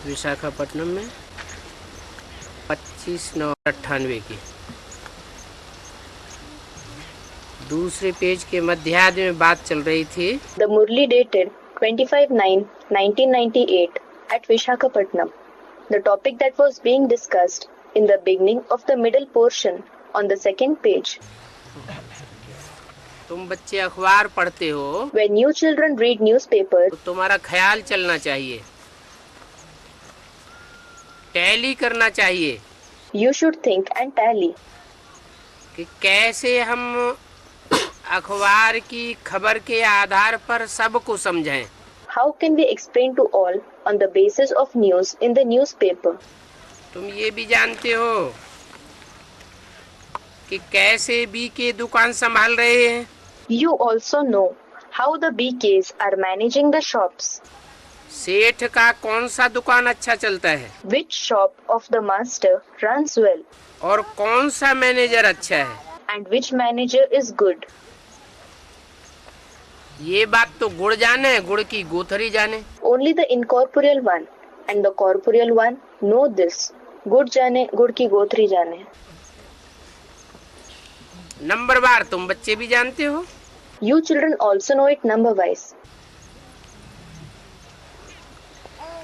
विशाखापट्टनम में 25/9/98 की। दूसरे पेज के मध्यार्ध में बात चल रही थी। The Murli dated 25/9/1998 at Visakhapatnam. The topic that was being discussed in the beginning of the middle portion on the second page. तुम बच्चे अखबार पढ़ते हो, When you children read newspaper, तो तुम्हारा ख्याल चलना चाहिए, टैली करना चाहिए you should think and tally. कि कैसे हम अखबार की खबर के आधार पर सबको समझें। How can we explain to all on the basis of news in the newspaper? तुम ये भी जानते हो कि कैसे बी के दुकान संभाल रहे हैं। You also know how the BKs are managing the shops. सेठ का कौन सा दुकान अच्छा चलता है Which shop of the master runs well और कौन सा मैनेजर अच्छा है। and which manager is good. ये बात तो गुड़ जाने, गुड़ की गोथरी जाने। Only the incorporeal one and the corporeal one know this. गुड़ जाने, गुड़ की गोथरी जाने. नंबर बार तुम बच्चे भी जानते हो। You children also know it number wise.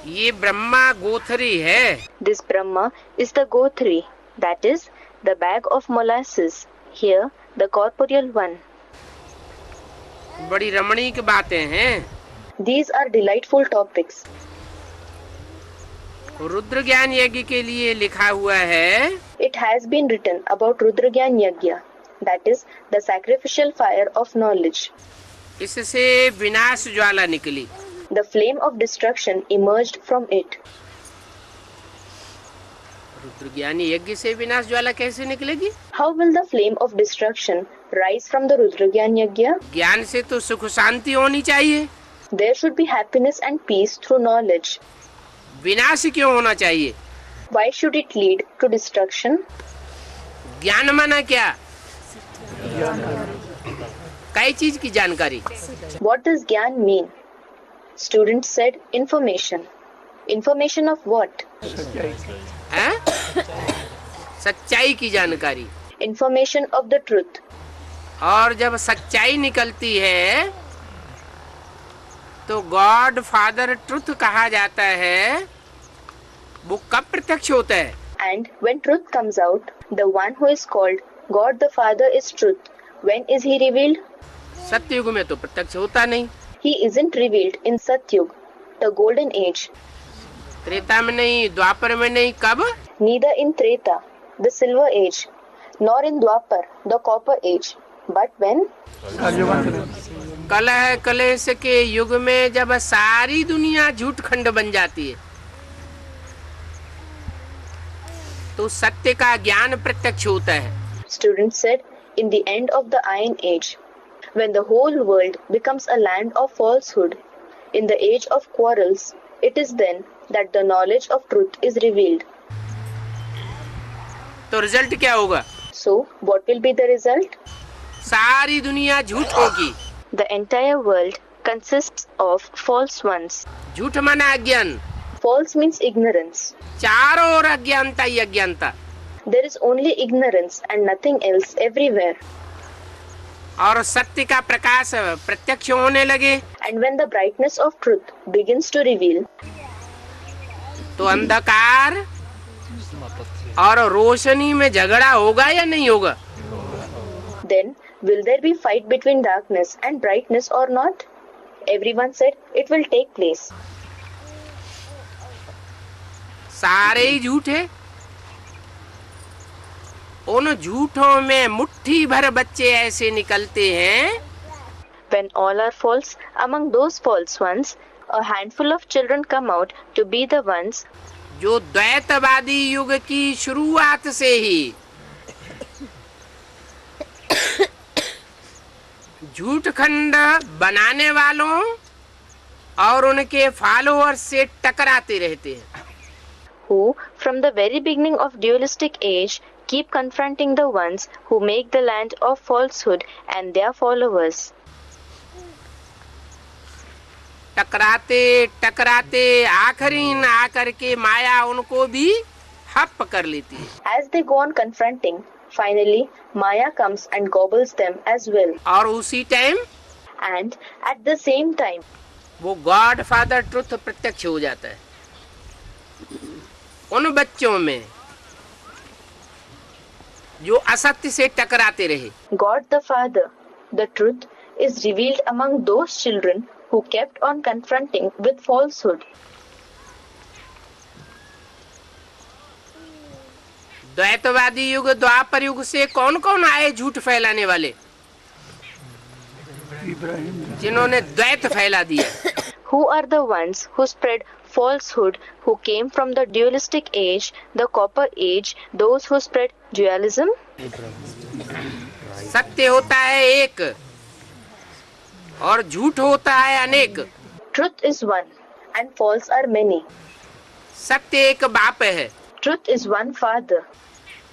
ये ब्रह्मा गोथरी है। This Brahma is the gothri, that is the bag of molasses. Here the corporeal one. बड़ी रमणीक बातें हैं। These are delightful topics. Rudra ज्ञान यज्ञ के लिए लिखा हुआ है। It has been written about Rudragyan Yagya, that is the sacrificial fire of knowledge. इससे विनाश ज्वाला निकली। The flame of destruction emerged from it. Rudra ज्ञान यज्ञ से विनाश ज्वाला कैसे निकलेगी? How will the flame of destruction rise from the Rudragyan Yagya? ज्ञान से तो सुख शांति होनी चाहिए। There should be happiness and peace through knowledge. विनाश क्यों होना चाहिए? Why should it lead to destruction? ज्ञान माना क्या? कई चीज की जानकारी। What does Gyan mean? Students said information. Information of what? हैं? सच्चाई की जानकारी। Information of the truth. और जब सच्चाई निकलती है तो गॉड फादर ट्रुथ कहा जाता है, वो कब प्रत्यक्ष होता है? And when truth comes out, the one who is called God the Father is truth. When is he revealed? सत्ययुग में तो प्रत्यक्ष होता नहीं। He isn't revealed in Satyug, the golden age. Treta में नहीं, द्वापर में नहीं, कब? Neither in Treta, the silver age, nor in Dwapar, the copper age. But when? कलह कलेश के युग में जब सारी दुनिया झूठ खंड बन जाती है तो सत्य का ज्ञान प्रत्यक्ष होता है। Students said, in the end of the Iron Age, when the whole world becomes a land of falsehood, in the age of quarrels, it is then that the knowledge of truth is revealed. तो result क्या होगा? So, what will be the result? सारी दुनिया झूठ होगी। The entire world consists of false ones. झूठ माना अज्ञान। False means ignorance. चारों ओर अज्ञानता ही अज्ञानता। There is only ignorance and nothing else everywhere. और सत्य का प्रकाश प्रत्यक्ष होने लगे And when the brightness of truth begins to reveal, तो अंधकार और रोशनी में झगड़ा होगा या नहीं होगा? then will there be fight between darkness and brightness or not? Everyone said it will take place. सारे ही झूठ है। उन झूठों में मुट्ठी भर बच्चे ऐसे निकलते हैं When all are false, among those false ones, a handful of children come out to be the ones जो द्वैतवादी युग की शुरुआत से ही झूठ खंड बनाने वालों और उनके फॉलोअर्स से टकराते रहते हैं। who, from the very beginning of dualistic age, keep confronting the ones who make the land of falsehood and their followers. टकराते टकराते आखिरी न आकर के माया उनको भी हप कर लेती है। As they go on confronting, finally Maya comes and gobbles them as well. और उसी time And at the same time, वो गॉड फादर ट्रुथ प्रत्यक्ष हो जाता है उन बच्चों में जो असत्य से टकराते रहे। God the Father, the truth, is revealed among those children who kept on confronting with falsehood. द्वैतवादी युग द्वापर युग से कौन कौन आए झूठ फैलाने वाले, जिन्होंने द्वैत फैला दिया। Who are the ones who spread falsehood, who came from the dualistic age, the copper age, those who spread dualism? सत्य होता है एक और झूठ होता है अनेक। Truth is one and false are many. सत्य एक बाप है Truth is one father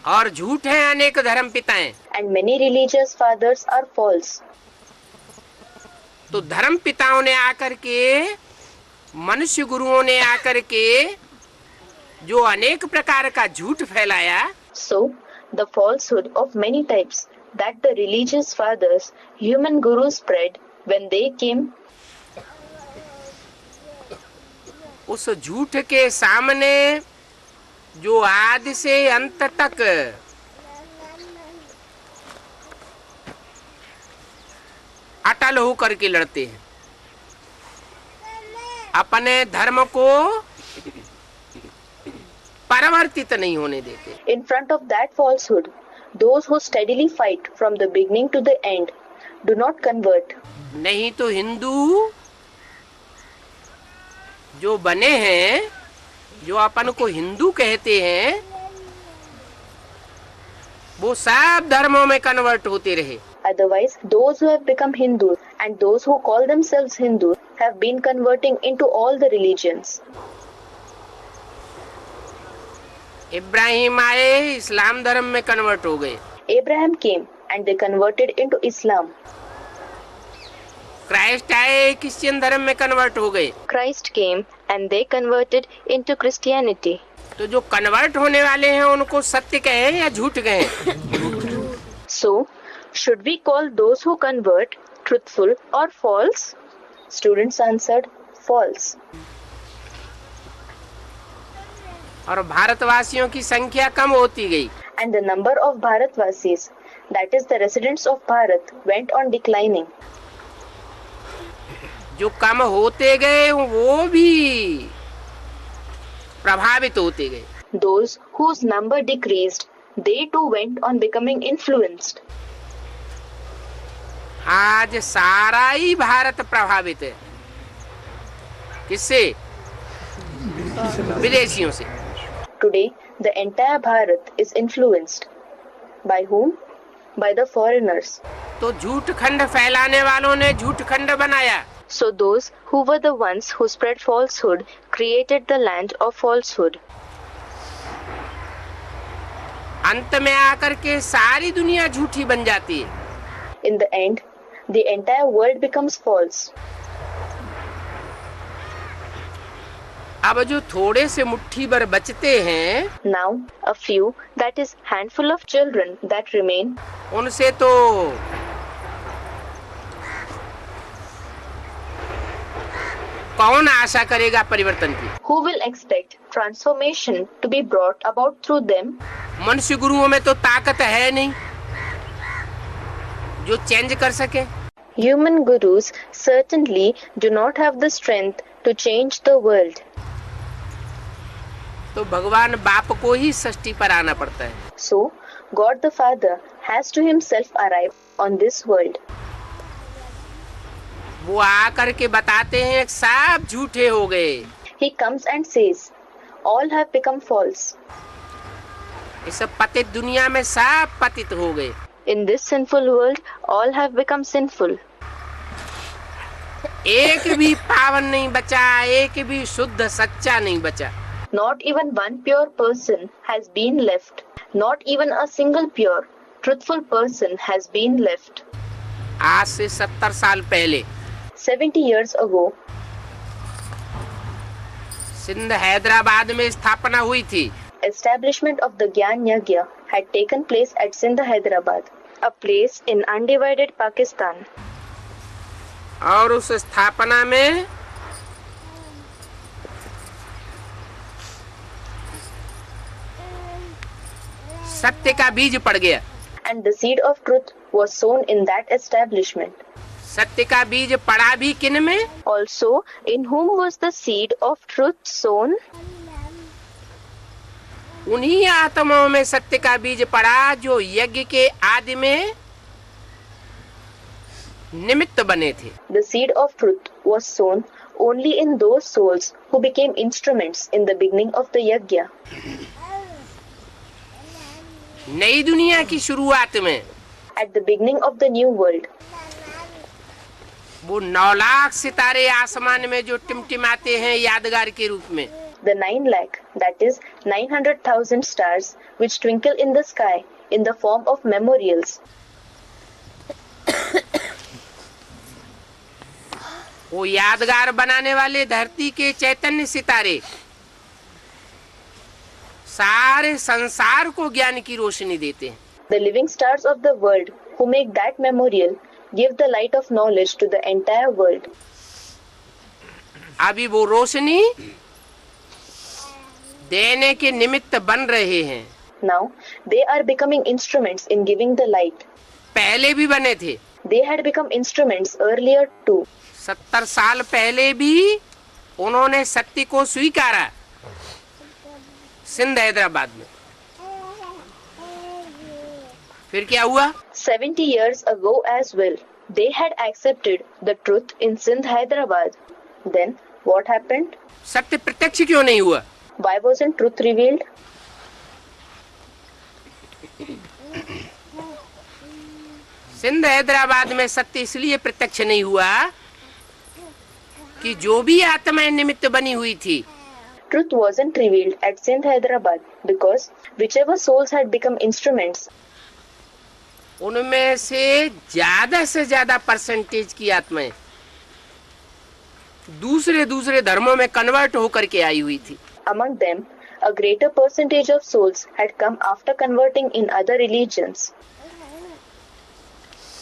और झूठ है अनेक धर्म पिताएं। and many religious fathers are false. तो धर्म पिताओं ने आकर के, मनुष्य गुरुओं ने आकर के जो अनेक प्रकार का झूठ फैलाया, So, the falsehood of many types that the religious fathers, human gurus spread when they came, उस झूठ के सामने जो आदि से अंत तक अटल होकर के लड़ते हैं, अपने धर्म को परिवर्तित नहीं होने देते। in front of that falsehood, those who steadily fight from the beginning to the end do not convert. नहीं तो हिंदू जो बने हैं, जो अपन को हिंदू कहते हैं, वो सब धर्मों में कन्वर्ट होते रहे। Otherwise, those who have become Hindus and those who call themselves Hindus have been converting into all the religions. Ibrahim आए, इस्लाम धर्म में कन्वर्ट हो गए। Abraham came and they converted into Islam. Christ आए, क्रिश्चियन धर्म में कन्वर्ट हो गए। Christ came and they converted into Christianity. तो जो कन्वर्ट होने वाले हैं उनको सत्य कहें या झूठ कहें? So, should we call those who convert truthful or false? Students answered, false. और भारतवासियों की संख्या कम होती गई। And the number of Bharatvasis, that is the residents of Bharat, went on declining. जो कम होते गए वो भी प्रभावित होते गए। Those whose number decreased, they too went on becoming influenced. आज सारा ही भारत प्रभावित है। किससे? विदेशियों से। Today, the entire Bharat is influenced. By whom? By the foreigners. तो झूठ खंड फैलाने वालों ने झूठ खंड बनाया। So those who were the ones who spread falsehood created the land of falsehood. अंत में आकर के सारी दुनिया झूठी बन जाती है। In the end, the entire world becomes false. अब जो थोड़े से मुट्ठी भर बचते हैं, Now, a few, that is handful of children that remain, उनसे तो कौन आशा करेगा परिवर्तन की? who will expect transformation to be brought about through them? मनुष्य गुरुओं में तो ताकत है नहीं जो चेंज कर सके। Human gurus certainly do not have the strength to change the world. तो भगवान बाप को ही सृष्टि पर आना पड़ता है। So, God the Father has to himself arrive on this world. वो आकर के बताते हैं सब झूठे हो गए। He comes and says, all have become false. इस पतित दुनिया में सब पतित हो गए। In this sinful world, all have become sinful. एक भी पावन नहीं बचा, एक भी शुद्ध सच्चा नहीं बचा। Not even one pure person has been left. Not even a single pure, truthful person has been left. आज से 70 साल पहले 70 years ago, सिंध हैदराबाद में स्थापना हुई थी। Establishment of the Gyan Yagya had taken place at Sindh, Hyderabad, a place in undivided Pakistan. और उस स्थापना में सत्य का बीज पड़ गया। And the seed of truth was sown in that establishment. सत्य का बीज पड़ा भी किन में? Also, in whom was the seed of truth sown? उन्हीं आत्माओं में सत्य का बीज पड़ा जो यज्ञ के आदि में निमित्त बने थे। The seed of truth was sown only in those souls who became instruments in the beginning of the yajna. नई दुनिया की शुरुआत में At the beginning of the new world, वो 9 लाख सितारे आसमान में जो टिमटिमाते हैं यादगार के रूप में, the 9 lakh, that is 900,000 stars which twinkle in the sky in the form of memorials. वो यादगार बनाने वाले धरती के चैतन्य सितारे सारे संसार को ज्ञान की रोशनी देते हैं। The living stars of the world who make that memorial give the light of knowledge to the entire world. अभी वो रोशनी देने के निमित्त बन रहे हैं। Now they are becoming instruments in giving the light. पहले भी बने थे। They had become instruments earlier too. 70 साल पहले भी उन्होंने सत्य को स्वीकारा सिंध हैदराबाद में। फिर क्या हुआ? 70 years ago as well, they had accepted the truth in Sindh, Hyderabad. Then what happened? सत्य प्रत्यक्ष क्यों नहीं हुआ? Why wasn't truth revealed? Sindh Hyderabad में सत्य इसलिए प्रत्यक्ष नहीं हुआ कि जो भी आत्माएं निमित्त बनी हुई थी, Truth wasn't revealed at Sindh, Hyderabad because whichever souls had become instruments, उनमें से ज्यादा परसेंटेज की आत्माएं दूसरे धर्मों में कन्वर्ट होकर के आई हुई थी। among them, a greater percentage of souls had come after converting in other religions.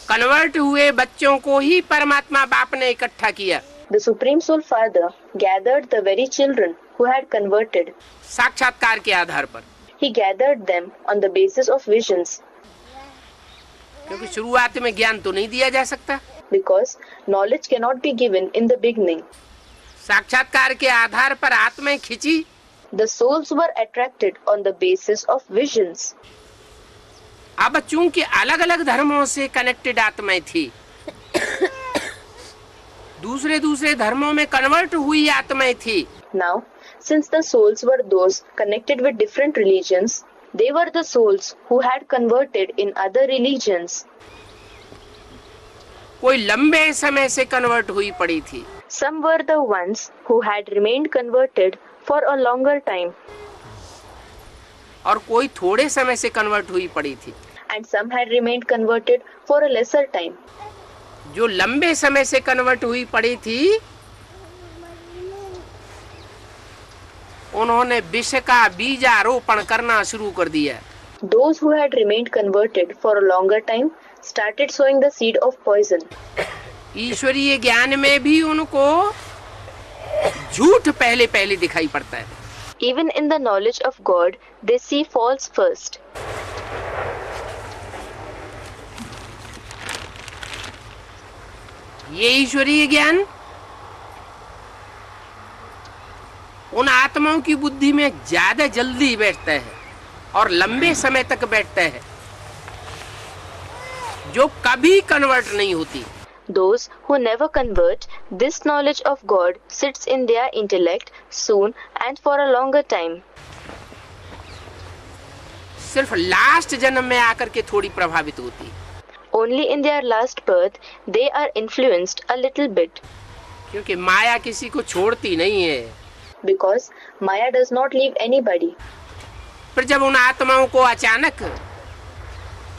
Convert हुए बच्चों को ही परमात्मा बाप ने इकट्ठा किया। The Supreme Soul Father gathered the very children who had converted. साक्षात्कार के आधार पर, He gathered them on the basis of visions क्योंकि शुरुआत में ज्ञान तो नहीं दिया जा सकता। because knowledge cannot be given in the beginning. साक्षात्कार के आधार पर आत्माएं खिंची। The souls were attracted on the basis of visions. अब चूंकि अलग अलग धर्मों से कनेक्टेड आत्माएं थी, दूसरे धर्मों में कन्वर्ट हुई आत्माएं थी, Now, since the souls were those connected with different religions, they were the souls who had converted in other religions. कोई लंबे समय से कन्वर्ट हुई पड़ी थी, Some were the ones who had remained converted for a longer time, और कोई थोड़े समय से कन्वर्ट हुई पड़ी थी। and some had remained converted for a lesser time. जो लंबे समय से कन्वर्ट हुई पड़ी थी, उन्होंने विष का बीजारोपण करना शुरू कर दिया। Those who had remained converted for a longer time started sowing the seed of poison. ईश्वरीय ज्ञान में भी उनको झूठ पहले दिखाई पड़ता है। Even in the knowledge of God, they see false first. ये ईश्वरीय ज्ञान उन आत्माओं की बुद्धि में ज्यादा जल्दी बैठता है और लंबे समय तक बैठता है, जो कभी कन्वर्ट नहीं होती। Those who never convert, this knowledge of God sits in their intellect soon and for a longer time. सिर्फ लास्ट जन्म में आकर के थोड़ी प्रभावित होती है, Only in their last birth they are influenced a little bit, क्योंकि माया किसी को छोड़ती नहीं है। because Maya does not leave anybody. फिर जब उन आत्माओं को अचानक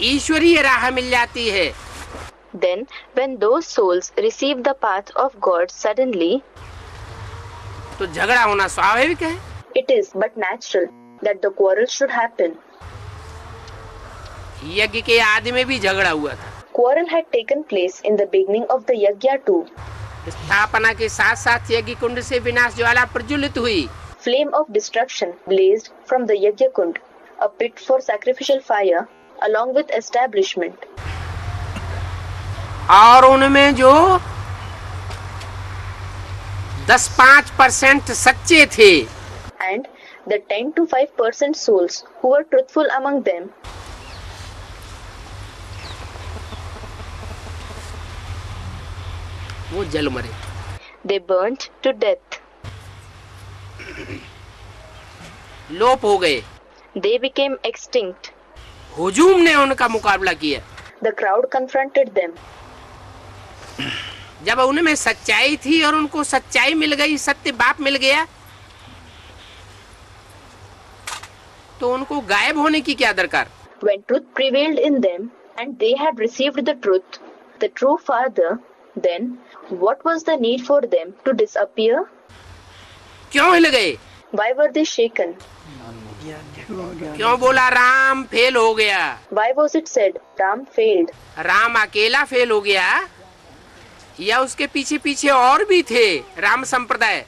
ईश्वरीय राह मिल जाती है, Then, when those souls receive the path of God suddenly, तो झगड़ा होना स्वाभाविक है। It is but natural that the quarrel should happen. यज्ञ के आदि में भी झगड़ा हुआ था। Quarrel had taken place in the beginning of the yajna too. स्थापना के साथ साथ यज्ञ कुंड से विनाश ज्वाला प्रज्वलित हुई। Flame of destruction blazed from the yajna kund, a pit for sacrificial fire, along with establishment. और उनमें जो 10-5% सच्चे थे, And the 10 to 5% souls who were truthful among them, वो जल मरे। they burnt to death. लोप हो गए। They became extinct. हुजूम ने उनका मुकाबला किया। The crowd confronted them. जब उनमें सच्चाई थी और उनको सच्चाई मिल गई, सत्य बाप मिल गया, तो उनको गायब होने की क्या दरकार। When truth prevailed in them and they had received the truth, the true Father, then what was the need for them to disappear? क्यों हिल गए। Why were they shaken? क्यों बोला राम फेल हो गया। Why was it said Ram failed? Ram अकेला fail हो गया या उसके पीछे पीछे और भी थे राम संप्रदाय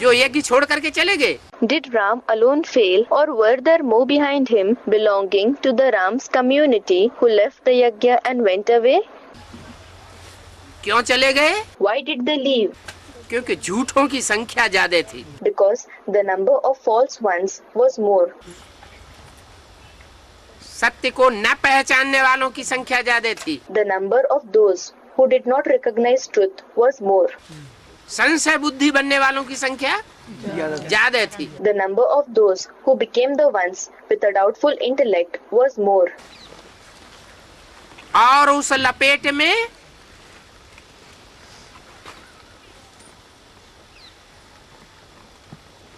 जो यज्ञ छोड़ करके चले गए। Did Ram alone fail, or were there more behind him belonging to the Ram's community who left the yajna and went away? क्यों चले गए। Why did they leave? क्योंकि झूठों की संख्या ज्यादा थी। Because the number of false ones was more. सत्य को न पहचानने वालों की संख्या ज्यादा थी। The number of those who did not recognize truth was more. संशय बुद्धि बनने वालों की संख्या ज्यादा थी। The number of those who became the ones with a doubtful intellect was more. और उस लपेट में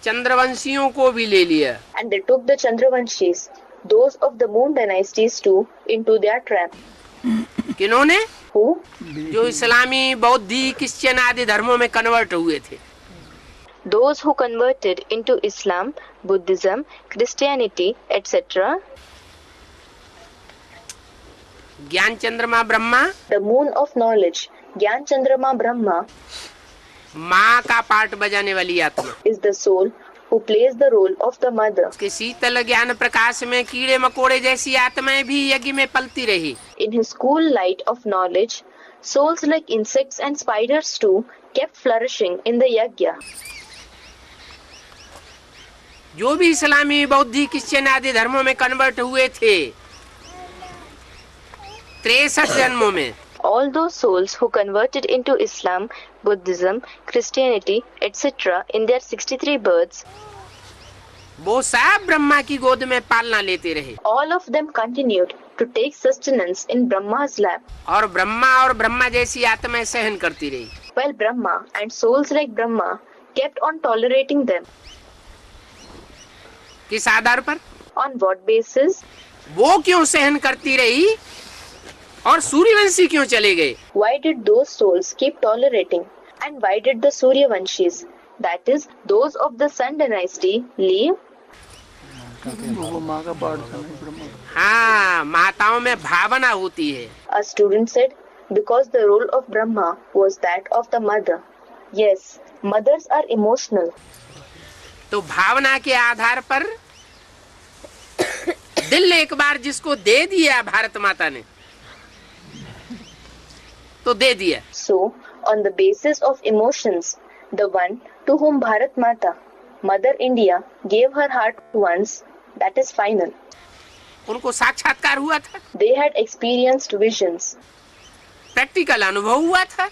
चंद्रवंशियों को भी ले लिया। And they took the Chandravanshis, those of the moon dynasties too, into their trap. किन्होंने। Who? जो इस्लामी बौद्धि क्रिश्चियन आदि धर्मों में कन्वर्ट हुए थे। Those who converted into Islam, Buddhism, Christianity, etc. ज्ञान चंद्रमा Brahma, The moon of knowledge, Gyan Chandrama Brahma, माँ का पार्ट बजाने वाली आत्मा, is the soul who plays the role of the mother. उसके शीतल ज्ञान प्रकाश में कीड़े मकोड़े जैसी आत्माएं भी यज्ञ में पलती रही। In his cool light of knowledge, souls like insects and spiders too kept flourishing in the yajna. जो भी इस्लामी बौद्धि क्रिश्चियन आदि धर्मों में कन्वर्ट हुए थे 63 जन्मों में, All those souls who converted into Islam, Buddhism, Christianity, etc. in their 63 births, वो सब ब्रह्मा की गोद में पालना लेते रहे। all of them continued to take sustenance in Brahma's lap, और ब्रह्मा जैसी आत्माएं सहन करती रही। while Brahma and souls like Brahma kept on tolerating them. किस आधार पर। On what basis? वो क्यों सहन करती रही और सूर्यवंशी क्यों चले गए। Why did those souls keep tolerating? And why did the Suryavanshis, that is, those of the Sun dynasty, leave? हाँ, माताओं में भावना होती है। A student said, because the role of Brahma was that of the mother. Yes, mothers are emotional. तो भावना के आधार पर दिल एक बार जिसको दे दिया भारत माता ने तो दे दिया। So, on the basis of emotions, the one to whom Bharat Mata, Mother India, gave her heart once, that is final. उनको साक्षात्कार हुआ था, They had experienced visions. Practical अनुभव हुआ था,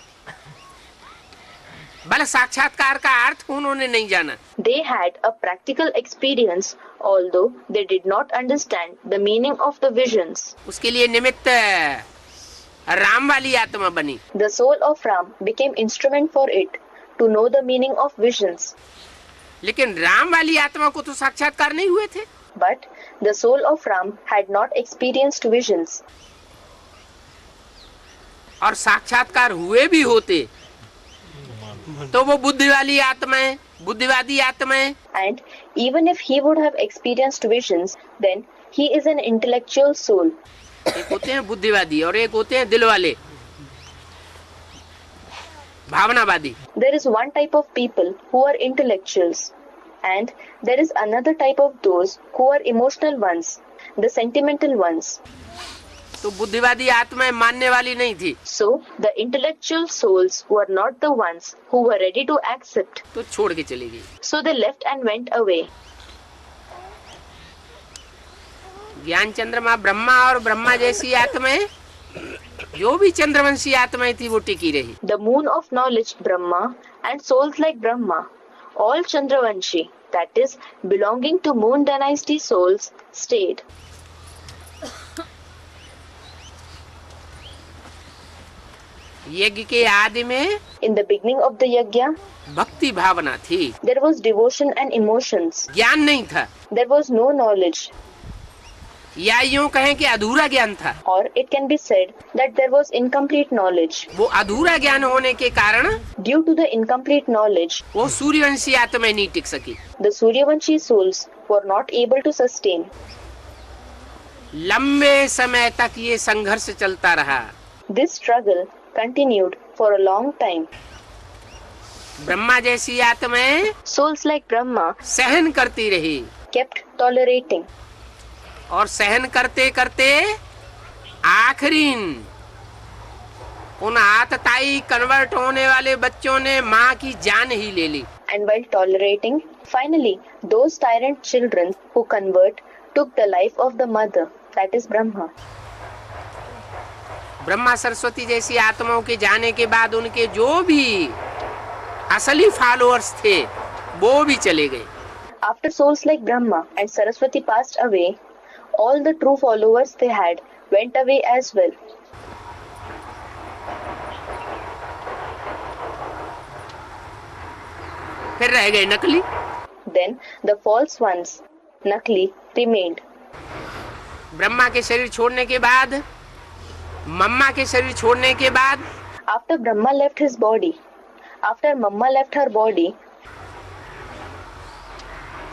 बल साक्षात्कार का अर्थ उन्होंने नहीं जाना। They had a practical experience, although they did not understand the meaning of the visions. उसके लिए निमित्त राम वाली आत्मा बनी। The soul of Ram became instrument for it to know the meaning of visions. लेकिन राम वाली आत्मा को तो साक्षात्कार नहीं हुए थे। But the soul of Ram had not experienced visions. और साक्षात्कार हुए भी होते तो वो बुद्धि वाली आत्मा है, बुद्धिवादी आत्मा है। And even if he would have experienced visions, then he is an intellectual soul. एक होते हैं बुद्धिवादी और एक होते हैं दिल वाले, भावनावादी। There is one type of people who are intellectuals, and there is another type of those who are emotional ones, the sentimental ones. तो बुद्धिवादी आत्माएं मानने वाली नहीं थी, So the intellectual souls were not the ones who were ready to accept. तो छोड़ के चली गई। So they left and went away. ज्ञान चंद्रमा ब्रह्मा और ब्रह्मा जैसी आत्माएं, जो भी चंद्रवंशी आत्माएं थी वो टिकी रही। The moon of knowledge Brahma and souls like Brahma, all Chandravanshi, that is belonging to moon dynasty souls, stayed. यज्ञ के आदि में In the beginning of the yajna, भक्ति भावना थी, there was devotion and emotions. ज्ञान नहीं था, There was no knowledge, या यूं कहें कि अधूरा ज्ञान था। or it can be said that there was incomplete knowledge. वो अधूरा ज्ञान होने के कारण Due to the incomplete knowledge, वो सूर्यवंशी आत्माएं नहीं टिक सकी। the Suryavanshi souls were not able to sustain. लंबे समय तक ये संघर्ष चलता रहा। This struggle continued for a long time. Brahma जैसी आत्माएं Souls like Brahma सहन करती रही kept tolerating, और सहन करते करते आखिरी उन आतताई कन्वर्ट होने वाले बच्चों ने माँ की जान ही ले ली। and while tolerating, finally those tyrant children who convert took the life of the mother, that is Brahma. Brahma Saraswati जैसी आत्माओं के जाने के बाद उनके जो भी असली फॉलोअर्स थे वो भी चले गए। After souls like Brahma and Saraswati passed away, all the true followers they had went away as well. फिर रह गए नकली। Then the false ones, Nakli, remained. Brahma के शरीर छोड़ने के बाद, मम्मा के शरीर छोड़ने के बाद After Brahma left his body, after Mamma left her body,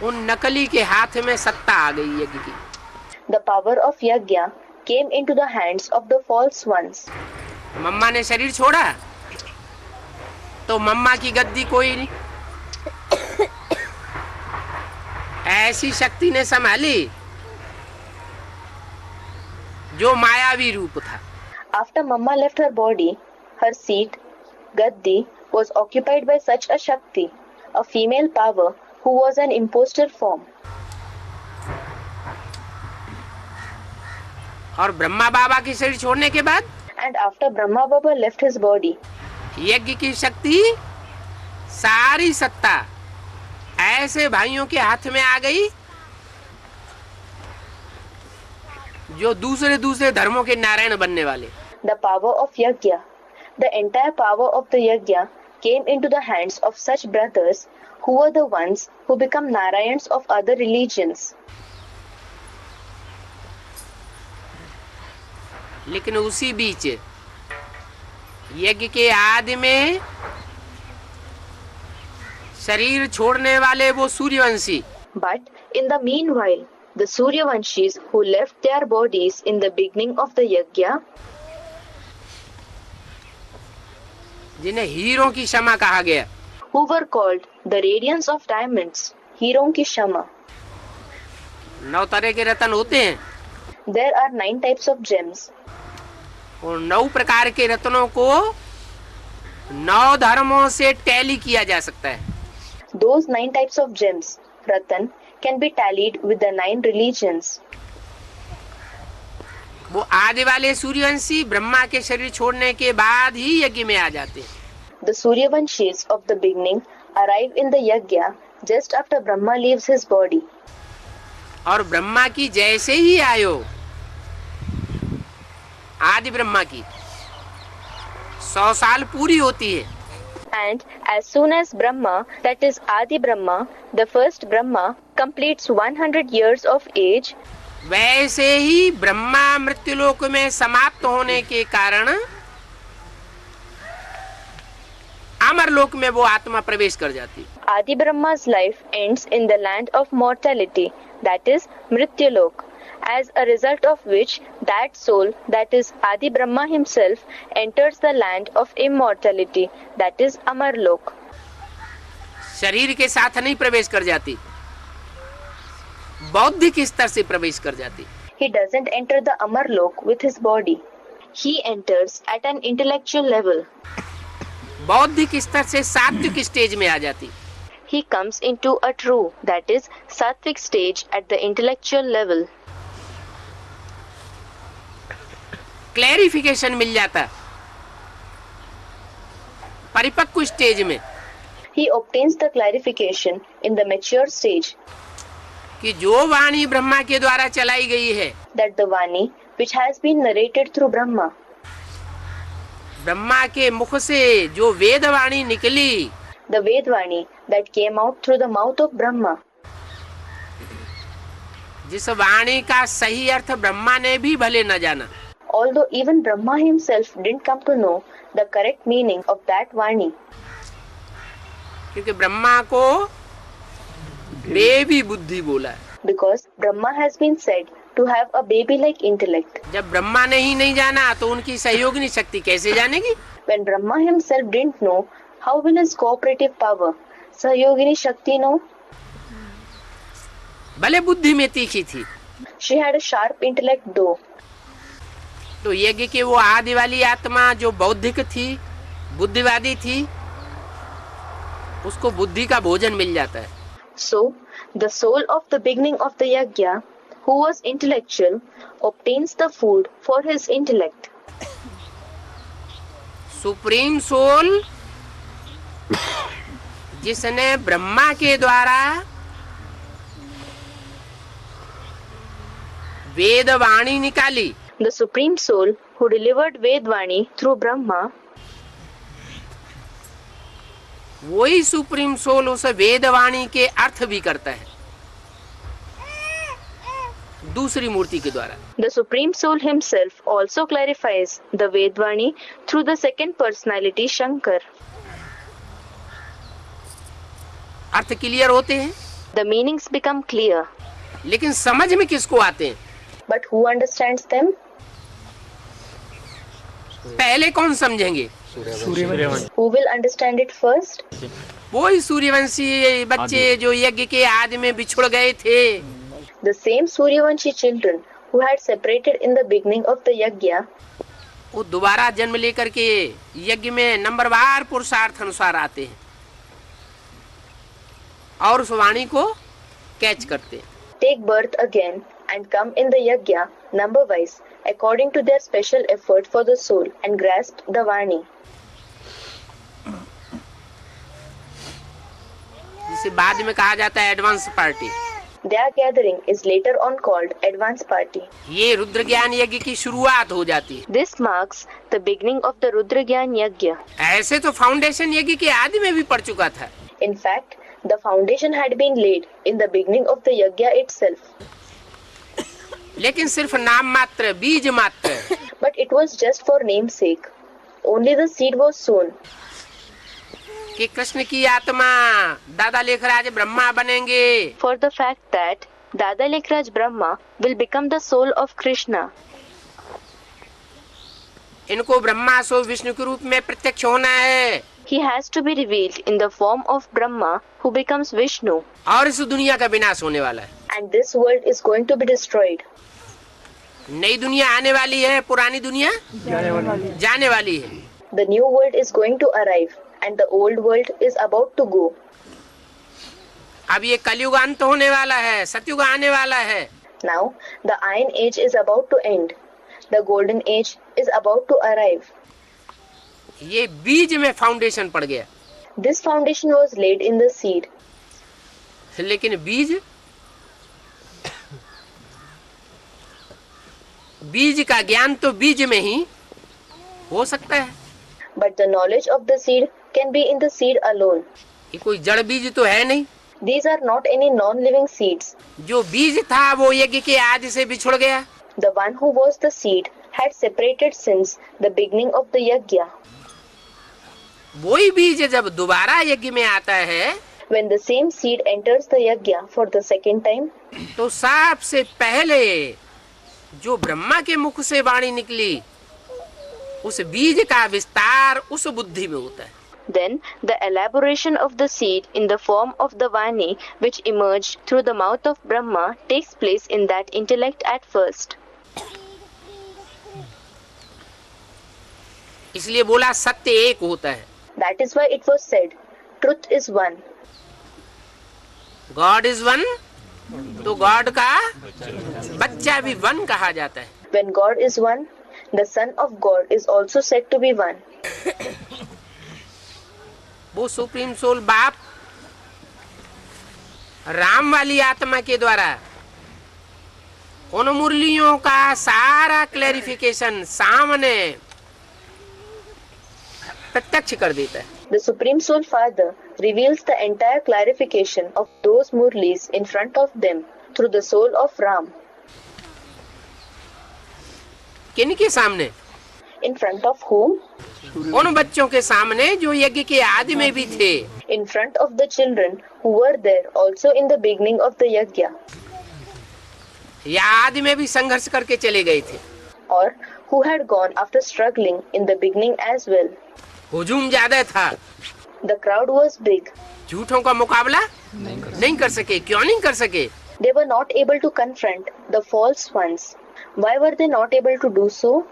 उन नकली के हाथ में सत्ता आ गई यज्ञ की। the power of Yajna came into the hands of the false ones. मम्मा ने शरीर छोड़ा तो मम्मा की गद्दी कोई नहीं, ऐसी शक्ति ने संभाली जो मायावी रूप था। After Mamma left her body, her seat, Gaddi, was occupied by such a Shakti, a female power who was an imposter form. और ब्रह्मा बाबा के शरीर छोड़ने के बाद And after Brahma Baba left his body, यज्ञ की शक्ति, सारी सत्ता ऐसे भाइयों के हाथ में आ गई जो दूसरे दूसरे धर्मों के नारायण बनने वाले। the power of Yajna, the entire power of the Yajna came into the hands of such brothers who were the ones who become Narayans of other religions. लेकिन उसी बीच यज्ञ के आदि में शरीर छोड़ने वाले वो Suryavanshi But in the meanwhile, the Suryavanshis who left their bodies in the beginning of the Yajna, जिन्हें हीरों की क्षमा कहा गया, who were called the radiance of diamonds, Hiron ki Shama. 9 तरह के रत्न होते हैं। There are 9 types of gems. और 9 प्रकार के रत्नों को 9 धर्मों से टैली किया जा सकता है। Those 9 types of gems, Ratan, can be tallied with the 9 religions. वो आदि वाले सूर्यवंशी ब्रह्मा के शरीर छोड़ने के बाद ही यज्ञ में आ जाते हैं। The Suryavanshis of the beginning arrive in the Yajna just after Brahma leaves his body. और ब्रह्मा की जैसे ही आयो, आदि ब्रह्मा की 100 साल पूरी होती है। And as soon as Brahma, that is Adi Brahma, the first Brahma, completes 100 years of age, वैसे ही ब्रह्मा मृत्युलोक में समाप्त होने के कारण अमरलोक में वो आत्मा प्रवेश कर जाती। Adi Brahma's life ends in the land of mortality, that is Mrityalok, as a result of which that soul, that is Adi Brahma himself, enters the land of immortality, that is Amarlok. शरीर के साथ नहीं प्रवेश कर जाती, बौद्धिक स्तर से प्रवेश कर जाती। He doesn't enter the Amarlok with his body. He enters at an intellectual level. बौद्धिक स्तर से सात्विक स्टेज में आ जाती। He comes into a true, that is sattvic stage at the intellectual level. Clarification मिल जाता परिपक्व स्टेज में। He obtains the clarification in the mature stage कि जो वाणी ब्रह्मा के द्वारा चलाई गई है, that the Vani which has been narrated through Brahma, Brahma के मुख से जो वेद वाणी निकली, the Vedvani that came out through the mouth of Brahma, जिस वाणी का सही अर्थ ब्रह्मा ने भी भले न जाना, although even Brahma himself didn't come to know the correct meaning of that Vani, क्योंकि ब्रह्मा को बेबी बुद्धि बोला है। because Brahma has been said to have a baby-like intellect. जब ब्रह्मा ने ही नहीं जाना तो उनकी सहयोगिनी शक्ति कैसे जानेगी? When Brahma himself didn't know, how will his cooperative power, Sahyogini Shakti, know? भले बुद्धि में तीखी थी, She had a sharp intellect though. तो यज्ञ की वो आदि वाली आत्मा जो बौद्धिक थी, बुद्धिवादी थी, उसको बुद्धि का भोजन मिल जाता है। So, the soul of the beginning of the yajna, who was intellectual, obtains the food for his intellect. Supreme soul जिसने ब्रह्मा के द्वारा वेद वाणी निकाली, The Supreme Soul, who delivered Vedvani through Brahma, वही सुप्रीम सोल उस वेद वाणी के अर्थ भी करता है दूसरी मूर्ति के द्वारा। the Supreme Soul himself also clarifies the Vedvani through the second personality Shankar. Earth clear होते हैं, The meanings become clear, लेकिन समझ में किसको आते हैं? but who understands them? पहले कौन समझेंगे? Who will understand it first? वही सूर्यवंशी बच्चे जो यज्ञ के आदि में बिछुड़ गए थे, The same Suryavanshi children who had separated in the beginning of the yajna, वो दोबारा जन्म लेकर के यज्ञ में नंबरवार पुरुषार्थ अनुसार आते हैं और उस वाणी को कैच करते हैं। take birth again and come in the yajna number wise according to their special effort for the soul and grasp the Vani. जिसे बाद में कहा जाता है advance party. Their gathering is later on called advance party. ये रुद्र ज्ञान यज्ञ की शुरुआत हो जाती है। This marks the beginning of the Rudra Gyan Yajna. ऐसे तो फाउंडेशन यज्ञ के आदि में भी पड़ चुका था, In fact, the foundation had been laid in the beginning of the yajna itself, लेकिन सिर्फ नाम मात्र, बीज मात्र। but it was just for namesake. Only the seed was sown. कि कृष्ण की आत्मा दादा लेखराज ब्रह्मा बनेंगे, For the fact that Dada Lekhraj Brahma will become the soul of Krishna. इनको ब्रह्मा सो विष्णु के रूप में प्रत्यक्ष होना है He has to be revealed in the form of Brahma, who becomes Vishnu, और इस दुनिया का विनाश होने वाला है। and this world is going to be destroyed. नई दुनिया आने वाली है, पुरानी दुनिया जाने वाली है। The new world is going to arrive, and the old world is about to go. अब ये कलयुग अंत होने वाला है, सतयुग आने वाला है। Now, the Iron Age is about to end. The Golden Age is about to arrive. ये बीज में फाउंडेशन पड़ गया, This foundation was laid in the seed, लेकिन बीज का ज्ञान तो बीज में ही हो सकता है। but the knowledge of the seed can be in the seed alone. ये कोई जड़ बीज तो है नहीं। These are not any non-living seeds. जो बीज था वो यज्ञ के आदि से बिछुड़ गया, The one who was the seed had separated since the beginning of the yajna. वही बीज जब दोबारा यज्ञ में आता है, when the same seed enters the yajna for the second time, तो सबसे पहले जो ब्रह्मा के मुख से वाणी निकली, उस बीज का विस्तार उस बुद्धि में होता है। then the elaboration of the seed in the form of the Vani which emerged through the mouth of Brahma takes place in that intellect at first. इसलिए बोला सत्य एक होता है। That is why it was said, truth is one. God is one, तो God का बच्चा भी वन कहा जाता है। When God is one, the Son of God is also said to be one. वो सुप्रीम सोल बाप राम वाली आत्मा के द्वारा उन मुरलियों का सारा क्लैरिफिकेशन सामने प्रत्यक्ष कर देता है। The Supreme Soul Father reveals the entire clarification of those murlis in front of them through the soul of Ram. किनके सामने? In front of whom? उन बच्चों के सामने जो यज्ञ के आदि में भी थे। In front of the children who were there also in the beginning of the yajna, या आदि में भी संघर्ष करके चले गए थे। or who had gone after struggling in the beginning as well. हुजूम ज्यादा था, The crowd was big. झूठों का मुकाबला नहीं कर सके। क्यों नहीं कर सके? They were not able to confront the false ones. Why were they not able to do so?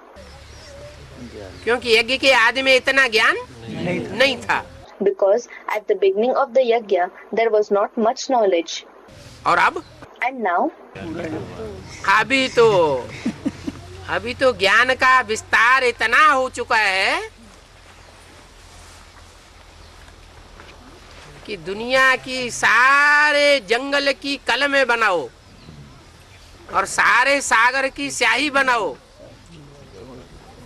क्योंकि यज्ञ के आदि में इतना ज्ञान नहीं था। Because at the beginning of the yajna there was not much knowledge. और अब And now, अभी तो ज्ञान का विस्तार इतना हो चुका है कि दुनिया की सारे जंगल की कलमें बनाओ और सारे सागर की स्याही बनाओ,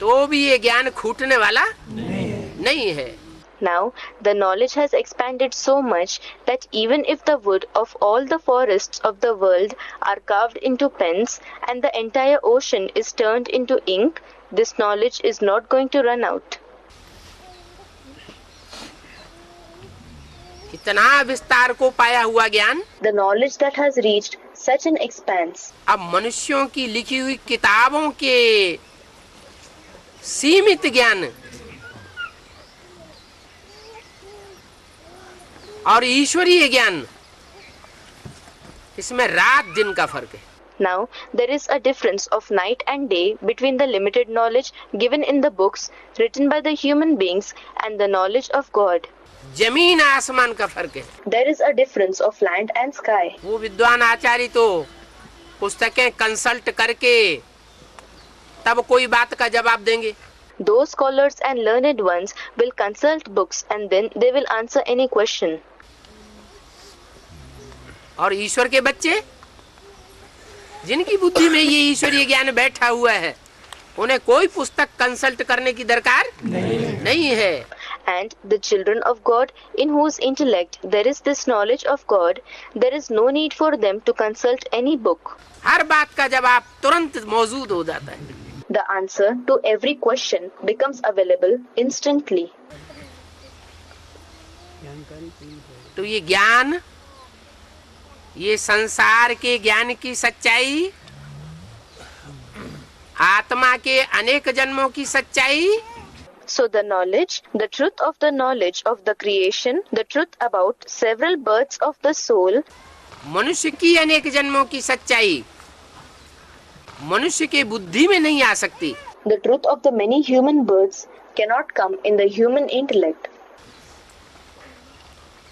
तो भी ये ज्ञान खूटने वाला नहीं है। now the knowledge has expanded so much that even if the wood of all the forests of the world are carved into pens and the entire ocean is turned into ink, this knowledge is not going to run out. इतना विस्तार को पाया हुआ ज्ञान, The knowledge that has reached such an expanse, अब मनुष्यों की लिखी हुई किताबों के सीमित ज्ञान और ईश्वरीय ज्ञान, इसमें रात दिन का फर्क है। now there is a difference of night and day between the limited knowledge given in the books written by the human beings and the knowledge of God. जमीन आसमान का फर्क है। There is a difference of land and sky. वो विद्वान आचार्य तो पुस्तकें consult करके तब कोई बात का जवाब देंगे। Those scholars and learned ones will consult books and then they will answer any question. और ईश्वर के बच्चे जिनकी बुद्धि में ये ईश्वरीय ज्ञान बैठा हुआ है, उन्हें कोई पुस्तक कंसल्ट करने की दरकार नहीं है। And the children of God in whose intellect there is this knowledge of God, there is no need for them to consult any book. हर बात का जवाब तुरंत मौजूद हो जाता है। The answer to every question becomes available instantly. तो ये ज्ञान, ये संसार के ज्ञान की सच्चाई, आत्मा के अनेक जन्मों की सच्चाई, So the knowledge, the truth of the knowledge of the creation, the truth about several births of the soul, मनुष्य की अनेक जन्मों की सच्चाई मनुष्य के बुद्धि में नहीं आ सकती। the truth of the many human births cannot come in the human intellect.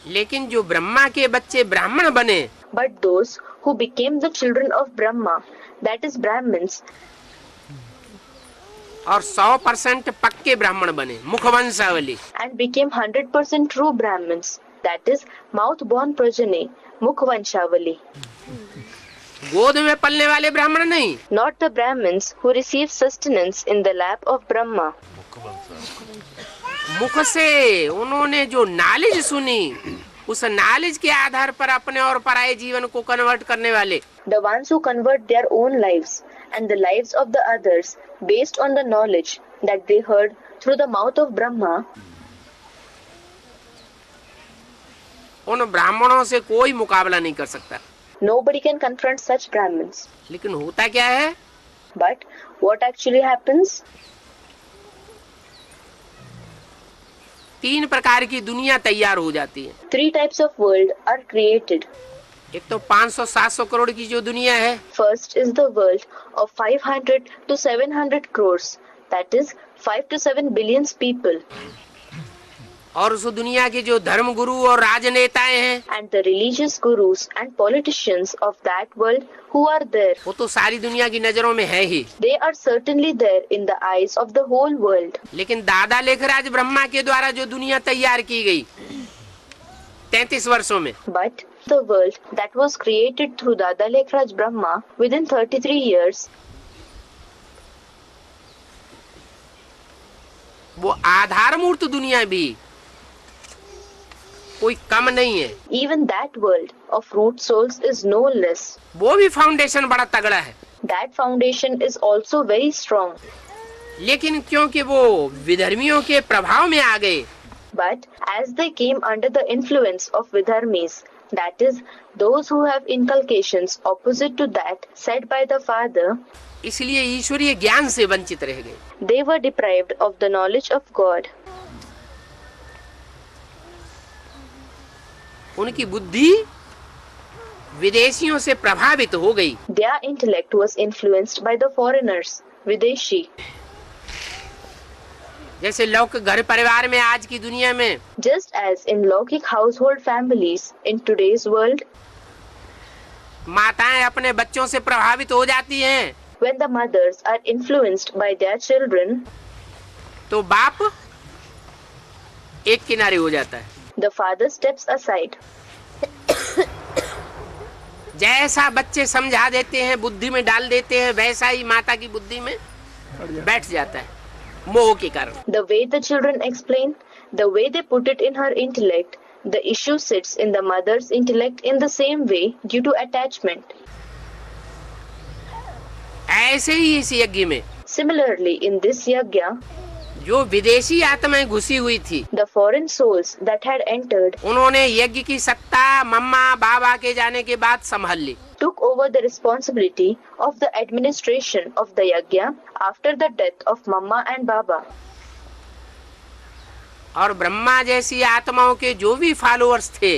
लेकिन जो ब्रह्मा के बच्चे ब्राह्मण बने, But those who became the children of Brahma, that is Brahmins, और 100% पक्के ब्राह्मण बने, मुखवंशावली, and became 100% true Brahmins, that is mouth-born progeny, Mukhvanshavali. गोद में पलने वाले ब्राह्मण नहीं, Not the Brahmins who receive sustenance in the lap of Brahma. मुख से उन्होंने जो नॉलेज सुनी, उस नॉलेज के आधार पर अपने और पराये जीवन को कन्वर्ट करने वाले, The ones who convert their own lives and the lives of the others based on the knowledge that they heard through the mouth of Brahma, उन ब्राह्मणों से कोई मुकाबला नहीं कर सकता। Nobody can confront such Brahmins. लेकिन होता क्या है? But what actually happens? 3 प्रकार की दुनिया तैयार हो जाती है। 3 types of world are created. एक तो 500-700 करोड़ की जो दुनिया है, First is the world of 500 to 700 crores, that is 5 to 7 billions people, और उस दुनिया के जो धर्म गुरु और राजनेताएं हैं, and the religious gurus and politicians of that world who are there. वो तो सारी दुनिया की नजरों में है ही। They are certainly there in the eyes of the whole world. लेकिन दादा लेखराज ब्रह्मा के द्वारा जो दुनिया तैयार की गई 33 वर्षों में, But the world that was created through Dada Lekhraj Brahma within 33 years, वो आधारमूर्त दुनिया भी कोई कम नहीं है। even that world of root souls is no less. वो भी फाउंडेशन बड़ा तगड़ा है। That foundation is also very strong. लेकिन क्योंकि वो विधर्मियों के प्रभाव में आ गए, But as they came under the influence of Vidharmis, that is, those who have inculcations opposite to that said by the Father, इसलिए ईश्वरीय ज्ञान से वंचित रह गए। they were deprived of the knowledge of God. उनकी बुद्धि विदेशियों से प्रभावित हो गई। Their intellect was influenced by the foreigners, Videshi. जैसे लौकिक घर परिवार में आज की दुनिया में Just as in Lokik household families in today's world, माताएं अपने बच्चों से प्रभावित हो जाती हैं, when the mothers are influenced by their children, तो बाप एक किनारे हो जाता है। the father steps aside. जैसा बच्चे समझा देते हैं, बुद्धि में डाल देते हैं, वैसा ही माता की बुद्धि में बैठ जाता है, मोह के कारण। The way the children explain, the way they put it in her intellect, the issue sits in the mother's intellect in the same way due to attachment. ऐसे ही इस यज्ञ में Similarly, in this yajna, जो विदेशी आत्माएं घुसी हुई थी, the foreign souls that had entered उन्होंने यज्ञ की सत्ता मम्मा बाबा के जाने के बाद संभाल ली। took over the responsibility of the administration of the yajna after the death of Mama and Baba. और ब्रह्मा जैसी आत्माओं के जो भी फॉलोअर्स थे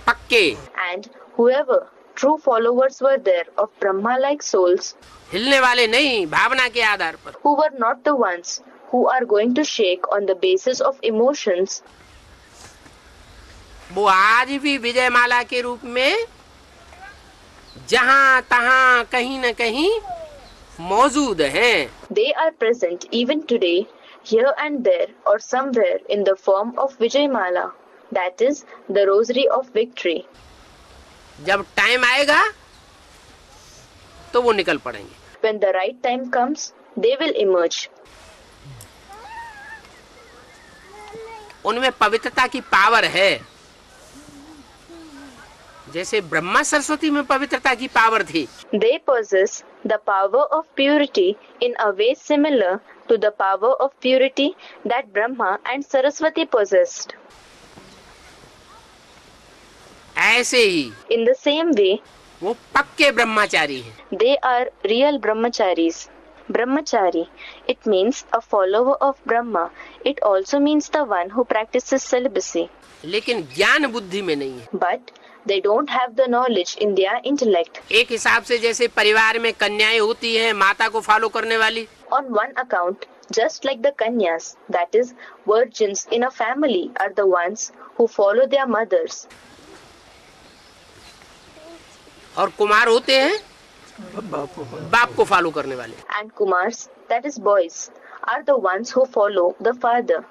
पक्के, And whoever true followers were there of Brahma-like souls, हिलने वाले नहीं, भावना के आधार पर, who were not the ones who are going to shake on the basis of emotions, वो आज भी विजयमाला के रूप में जहां तहां कहीं न कहीं मौजूद हैं। they are present even today, here and there or somewhere in the form of Vijayamala, that is, the rosary of victory. जब टाइम आएगा तो वो निकल पड़ेंगे। When the right time comes, they will emerge. उनमें पवित्रता की पावर है, जैसे ब्रह्मा सरस्वती में पवित्रता की पावर थी। They possess the power of purity in a way similar to the power of purity that Brahma and Saraswati possessed. ऐसे ही In the same way, वो पक्के ब्रह्मचारी हैं। they are real brahmacharis. Brahmachari, it means a follower of Brahma. It also means the one who practices celibacy. लेकिन ज्ञान बुद्धि में नहीं है। But they don't have the knowledge in their intellect. एक हिसाब से जैसे परिवार में कन्याएं होती हैं माता को फॉलो करने वाली, On one account, just like the kanyas, that is, virgins in a family are the ones who follow their mothers. और कुमार होते हैं बाप को फॉलो करने वाले। And Kumars, that is boys, are the ones who follow the father.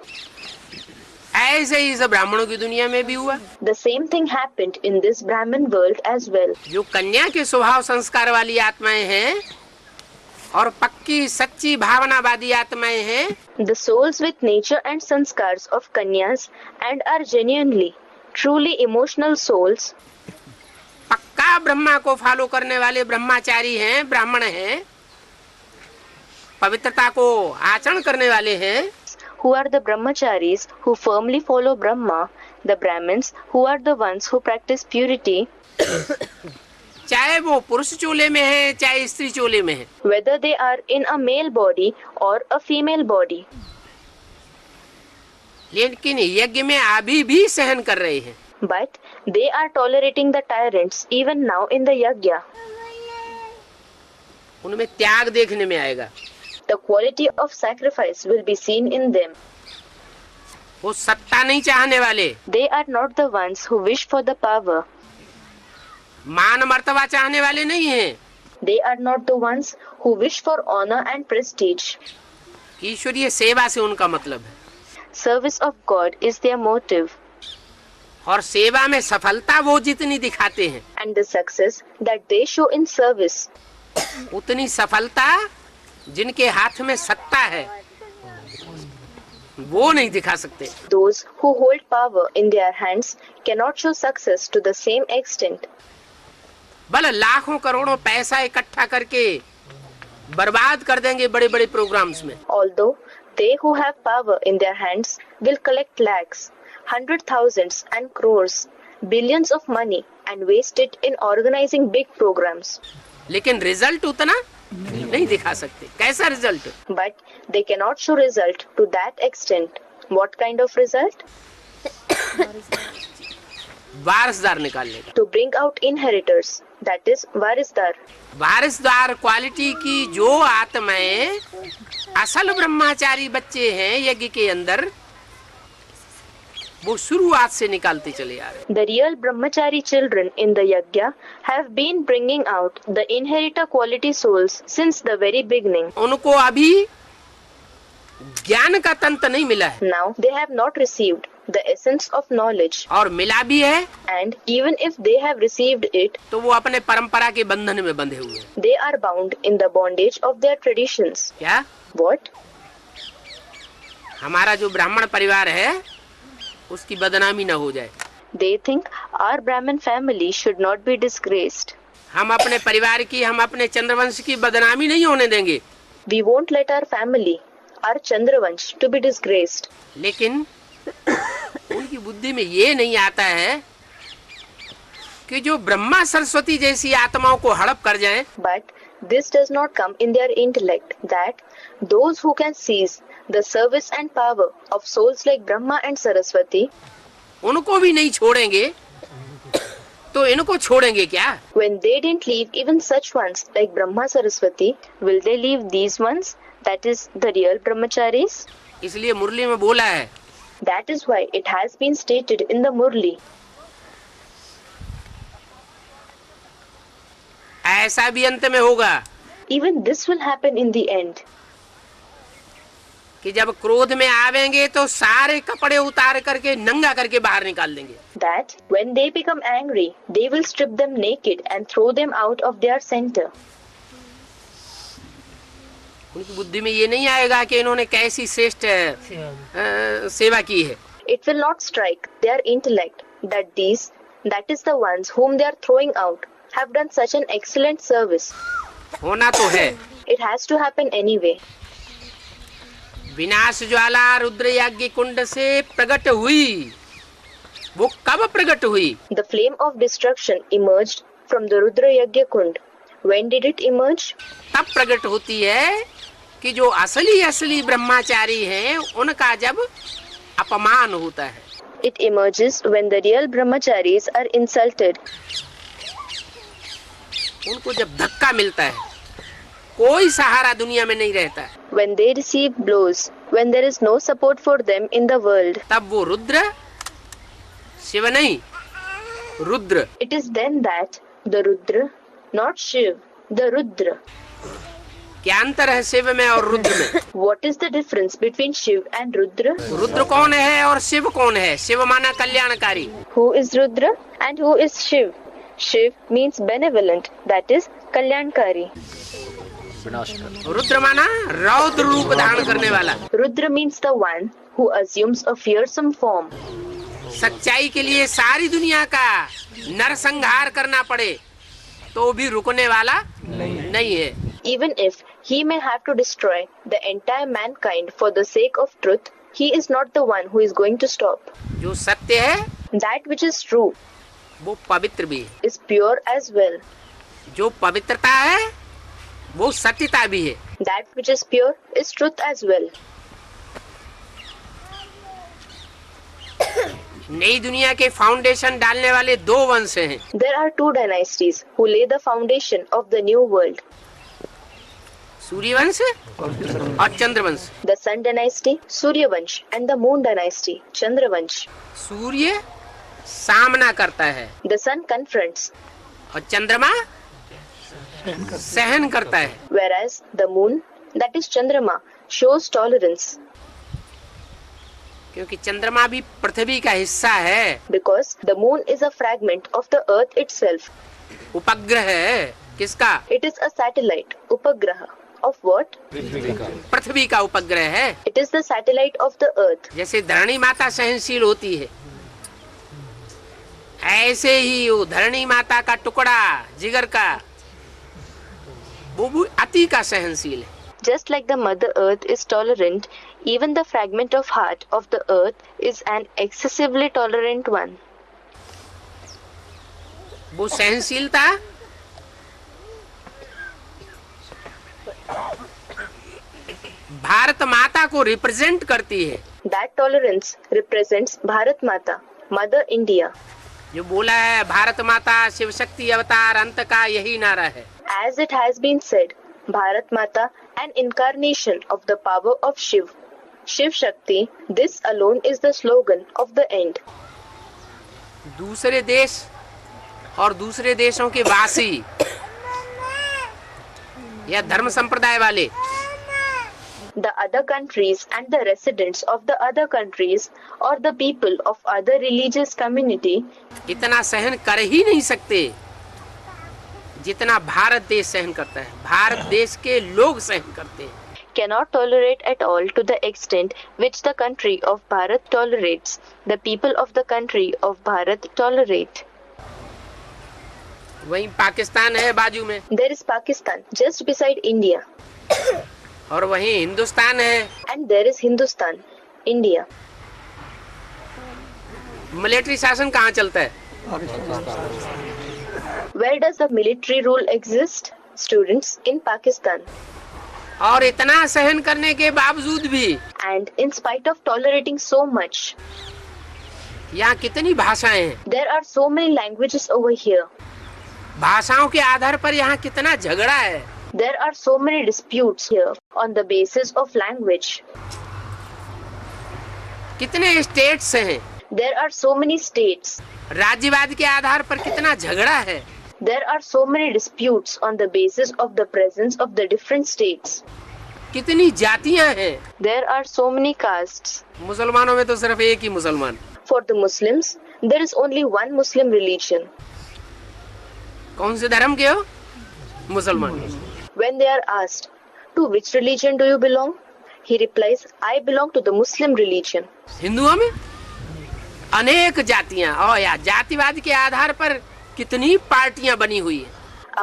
ऐसे ही सब ब्राह्मणों की दुनिया में भी हुआ। The same thing happened in this Brahmin world as well. जो कन्या के स्वभाव संस्कार वाली आत्माएं हैं और पक्की सच्ची भावनावादी आत्माएं हैं, The souls with nature and sanskars of kanyas and are genuinely, truly emotional souls, पक्का ब्रह्मा को फॉलो करने वाले ब्रह्मचारी हैं, ब्राह्मण हैं, पवित्रता को आचरण करने वाले हैं, who are the brahmacharis who firmly follow Brahma, the Brahmins who are the ones who practice purity, चाहे वो पुरुष चोले में है चाहे स्त्री चोले में है, whether they are in a male body or a female body. लेकिन यज्ञ में अभी भी सहन कर रहे हैं। But they are tolerating the tyrants even now in the yajna. उनमें त्याग देखने में आएगा। The quality of sacrifice will be seen in them. वो सत्ता नहीं चाहने वाले, They are not the ones who wish for the power. मान मर्तबा चाहने वाले नहीं हैं। They are not the ones who wish for honor and prestige. ईश्वरीय सेवा से उनका मतलब है, Service of God is their motive, और सेवा में सफलता वो जितनी दिखाते हैं and the success that they show in service, उतनी सफलता जिनके हाथ में सत्ता है वो नहीं दिखा सकते। those who hold power in their hands cannot show success to the same extent. भले लाखों करोड़ों पैसा इकट्ठा करके बर्बाद कर देंगे बड़े बड़े प्रोग्राम्स में, Although they who have power in their hands will collect lakhs, 100,000s and crores, billions of money and waste it in organizing big programs. लेकिन रिजल्ट उतना नहीं दिखा सकते। कैसा result? But they cannot show result to that extent. What kind of result? वारसदार निकालने का। To bring out inheritors, that is varisdar. वारसदार क्वालिटी की जो आत्माएं असल ब्रह्मचारी बच्चे हैं यज्ञ के अंदर, वो शुरुआत से निकालते चले आ रहे। The real brahmachari children in the yajna have been bringing out the inheritor quality souls since the very beginning. उनको अभी ज्ञान का तंत्र नहीं मिला है, Now they have not received the essence of knowledge, और मिला भी है and even if they have received it, तो वो अपने परंपरा के बंधन में बंधे हुए हैं। they are bound in the bondage of their traditions. क्या What? हमारा जो ब्राह्मण परिवार है उसकी बदनामी न हो जाए, They think our Brahmin family should not be disgraced. हम अपने परिवार की, हम अपने चंद्रवंश की बदनामी नहीं होने देंगे। We won't let our family, our Chandravansh, to be disgraced. लेकिन उनकी बुद्धि में ये नहीं आता है कि जो ब्रह्मा सरस्वती जैसी आत्माओं को हड़प कर जाएं, But this does not come in their intellect that those who can seize the service and power of souls like Brahma and Saraswati, उनको भी नहीं छोड़ेंगे तो इनको छोड़ेंगे क्या? when they didn't leave even such ones like Brahma Saraswati, will they leave these ones, that is the real brahmacharis? इसलिए मुरली में बोला है, That is why it has been stated in the Murli. ऐसा भी अंत में होगा Even this will happen in the end. कि जब क्रोध में आवेंगे तो सारे कपड़े उतार करके नंगा करके बाहर निकाल देंगे। That when they become angry, they will strip them naked and throw them out of their center. उनकी बुद्धि में ये नहीं आएगा कि इन्होंने कैसी श्रेष्ठ सेवा की है। It will not strike their intellect that these, that is the ones whom they are throwing out, have done such an excellent service. होना तो है। It has to happen anyway. विनाश ज्वाला रुद्र यज्ञ कुंड से प्रकट हुई, वो कब प्रकट हुई? The flame of destruction emerged from the Rudra Yajna Kund. When did it emerge? तब प्रकट होती है कि जो असली ब्रह्मचारी हैं उनका जब अपमान होता है। It emerges when the real brahmacharis are insulted. उनको जब धक्का मिलता है, कोई सहारा दुनिया में नहीं रहता है, When they receive blows, when there is no support for them in the world, तब वो रुद्र, शिव नहीं, Rudra, it is then that the Rudra, not Shiv, the Rudra. क्या अंतर है शिव में और रुद्र में? What is the difference between Shiv and Rudra? Rudra कौन है और शिव कौन है? शिव माना कल्याणकारी, Who is Rudra and who is Shiv? Shiv means benevolent, that is Kalyankari. Rudra माना रौद्र रूप धारण करने वाला। Rudra means the one who assumes a fearsome form. सच्चाई के लिए सारी दुनिया का नरसंहार करना पड़े तो भी रुकने वाला नहीं है। Even if he may have to destroy the entire mankind for the sake of truth, he is not the one who is going to stop. जो सत्य है That which is true वो पवित्र भी है, is pure as well. जो पवित्रता है वो सत्यता भी है। That which is pure is truth as well. नई दुनिया के फाउंडेशन डालने वाले दो वंश हैं, There are two dynasties who lay the foundation of the new world. Suryavansh और Chandravansh. The Sun dynasty, Suryavansh, and the Moon dynasty, Chandravansh. सूर्य सामना करता है The Sun confronts, और चंद्रमा सहन करता है। whereas the Moon, that is Chandrama, shows tolerance क्योंकि चंद्रमा भी पृथ्वी का हिस्सा है, because the Moon is a fragment of the Earth itself. उपग्रह है किसका? It is a satellite, Upagraha. Of what? पृथ्वी का उपग्रह है। It is the satellite of the Earth. जैसे धरणी माता सहनशील होती है, ऐसे ही वो धरणी माता का टुकड़ा जिगर का वो भी अति का सहनशील है। Just like the Mother Earth is tolerant, even the fragment of heart of the Earth is an excessively tolerant one. वो सहनशीलता भारत माता को रिप्रेजेंट करती है। That tolerance represents Bharat Mata, Mother India. जो बोला है भारत माता शिव शक्ति अवतार अंत का यही नारा है। As it has been said, Bharat Mata, an incarnation of the power of Shiv. Shiv Shakti, this alone is the slogan of the end. दूसरे देश और दूसरे देशों के वासी या धर्म संप्रदाय वाले The other countries and the residents of the other countries or the people of other religious community इतना सहन कर ही नहीं सकते जितना भारत देश सहन करता है। भारत देश के लोग सहन करते हैं। cannot tolerate at all to the extent which the country of Bharat tolerates. The people of the country of Bharat tolerate. वहीं पाकिस्तान है बाजू में There is Pakistan just beside India, और वहीं हिंदुस्तान है। and there is Hindustan, India. Military शासन कहाँ चलता है? Where does the military rule exist? Students, in Pakistan. और इतना सहन करने के बावजूद भी And in spite of tolerating so much, यहाँ कितनी भाषाएं हैं। there are so many languages over here. भाषाओं के आधार पर यहाँ कितना झगड़ा है। There are so many disputes here on the basis of language. कितने स्टेट्स हैं। There are so many states. राज्यवाद के आधार पर कितना झगड़ा है। There are so many disputes on the basis of the presence of the different states. कितनी जातियां हैं। There are so many castes. मुसलमानों में तो सिर्फ एक ही मुसलमान। For the Muslims, there is only one Muslim religion. कौन से धर्म के हो? मुसलमान। When they are asked, to which religion do you belong? He replies, I belong to the Muslim religion. हिंदुओं में अनेक जातियां और या जातिवाद के आधार पर कितनी पार्टियां बनी हुई है।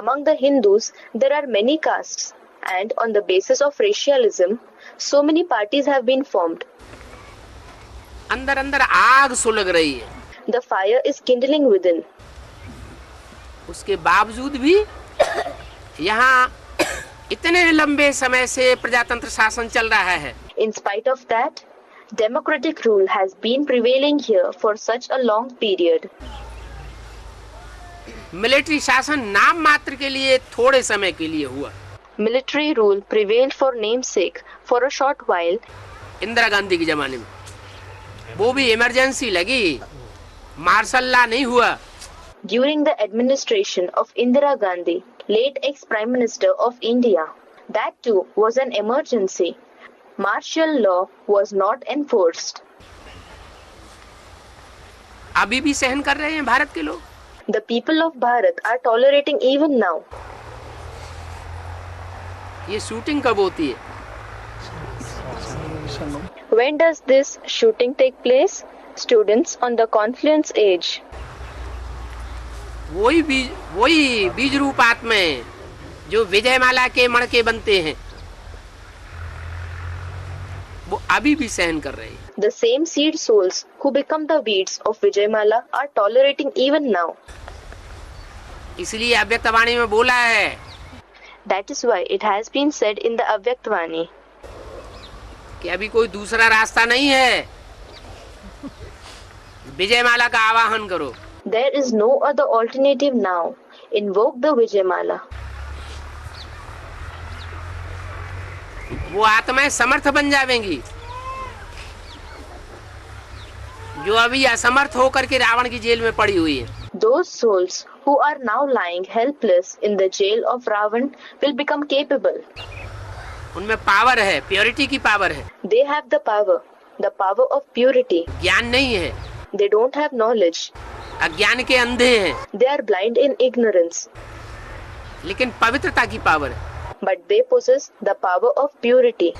Among the Hindus, there are many castes, and on the basis of racialism, so many parties have been formed. अंदर अंदर आग सुलग रही है। The fire is kindling within. उसके बावजूद भी यहाँ इतने लंबे समय से प्रजातंत्र शासन चल रहा है। In spite of that, democratic rule has been prevailing here for such a long period. Military शासन नाम मात्र के लिए थोड़े समय के लिए हुआ। Military rule prevailed for namesake for a short while. Indira Gandhi के जमाने में वो भी इमरजेंसी लगी, मार्शल लॉ नहीं हुआ। During the administration of Indira Gandhi, late ex-Prime Minister of India, that too was an emergency. Martial law was not enforced. अभी भी सहन कर रहे हैं भारत के लोग। The people of Bharat are tolerating even now. ये शूटिंग कब होती है? When does this shooting take place? Students, on the Confluence Age. वही बीज रूप आत्माएं जो विजयमाला के मणके बनते हैं, वो अभी भी सहन कर रहे हैं। The same seed souls who become the weeds of Vijayamala are tolerating even now. इसलिए अव्यक्तवाणी में बोला है, That is why it has been said in the Avyaktvani कि अभी कोई दूसरा रास्ता नहीं है, विजयमाला का आवाहन करो। there is no other alternative now. Invoke the Vijayamala. वो आत्माएं समर्थ बन जाएंगी जो अभी असमर्थ होकर के रावण की जेल में पड़ी हुई है। Those souls who are now lying helpless in the jail of Ravan will become capable. उनमें पावर है, प्योरिटी की पावर है। They have the power of purity. ज्ञान नहीं है, They don't have knowledge. अज्ञान के अंधे हैं, They are blind in ignorance. लेकिन पवित्रता की पावर है। But they possess the power of purity.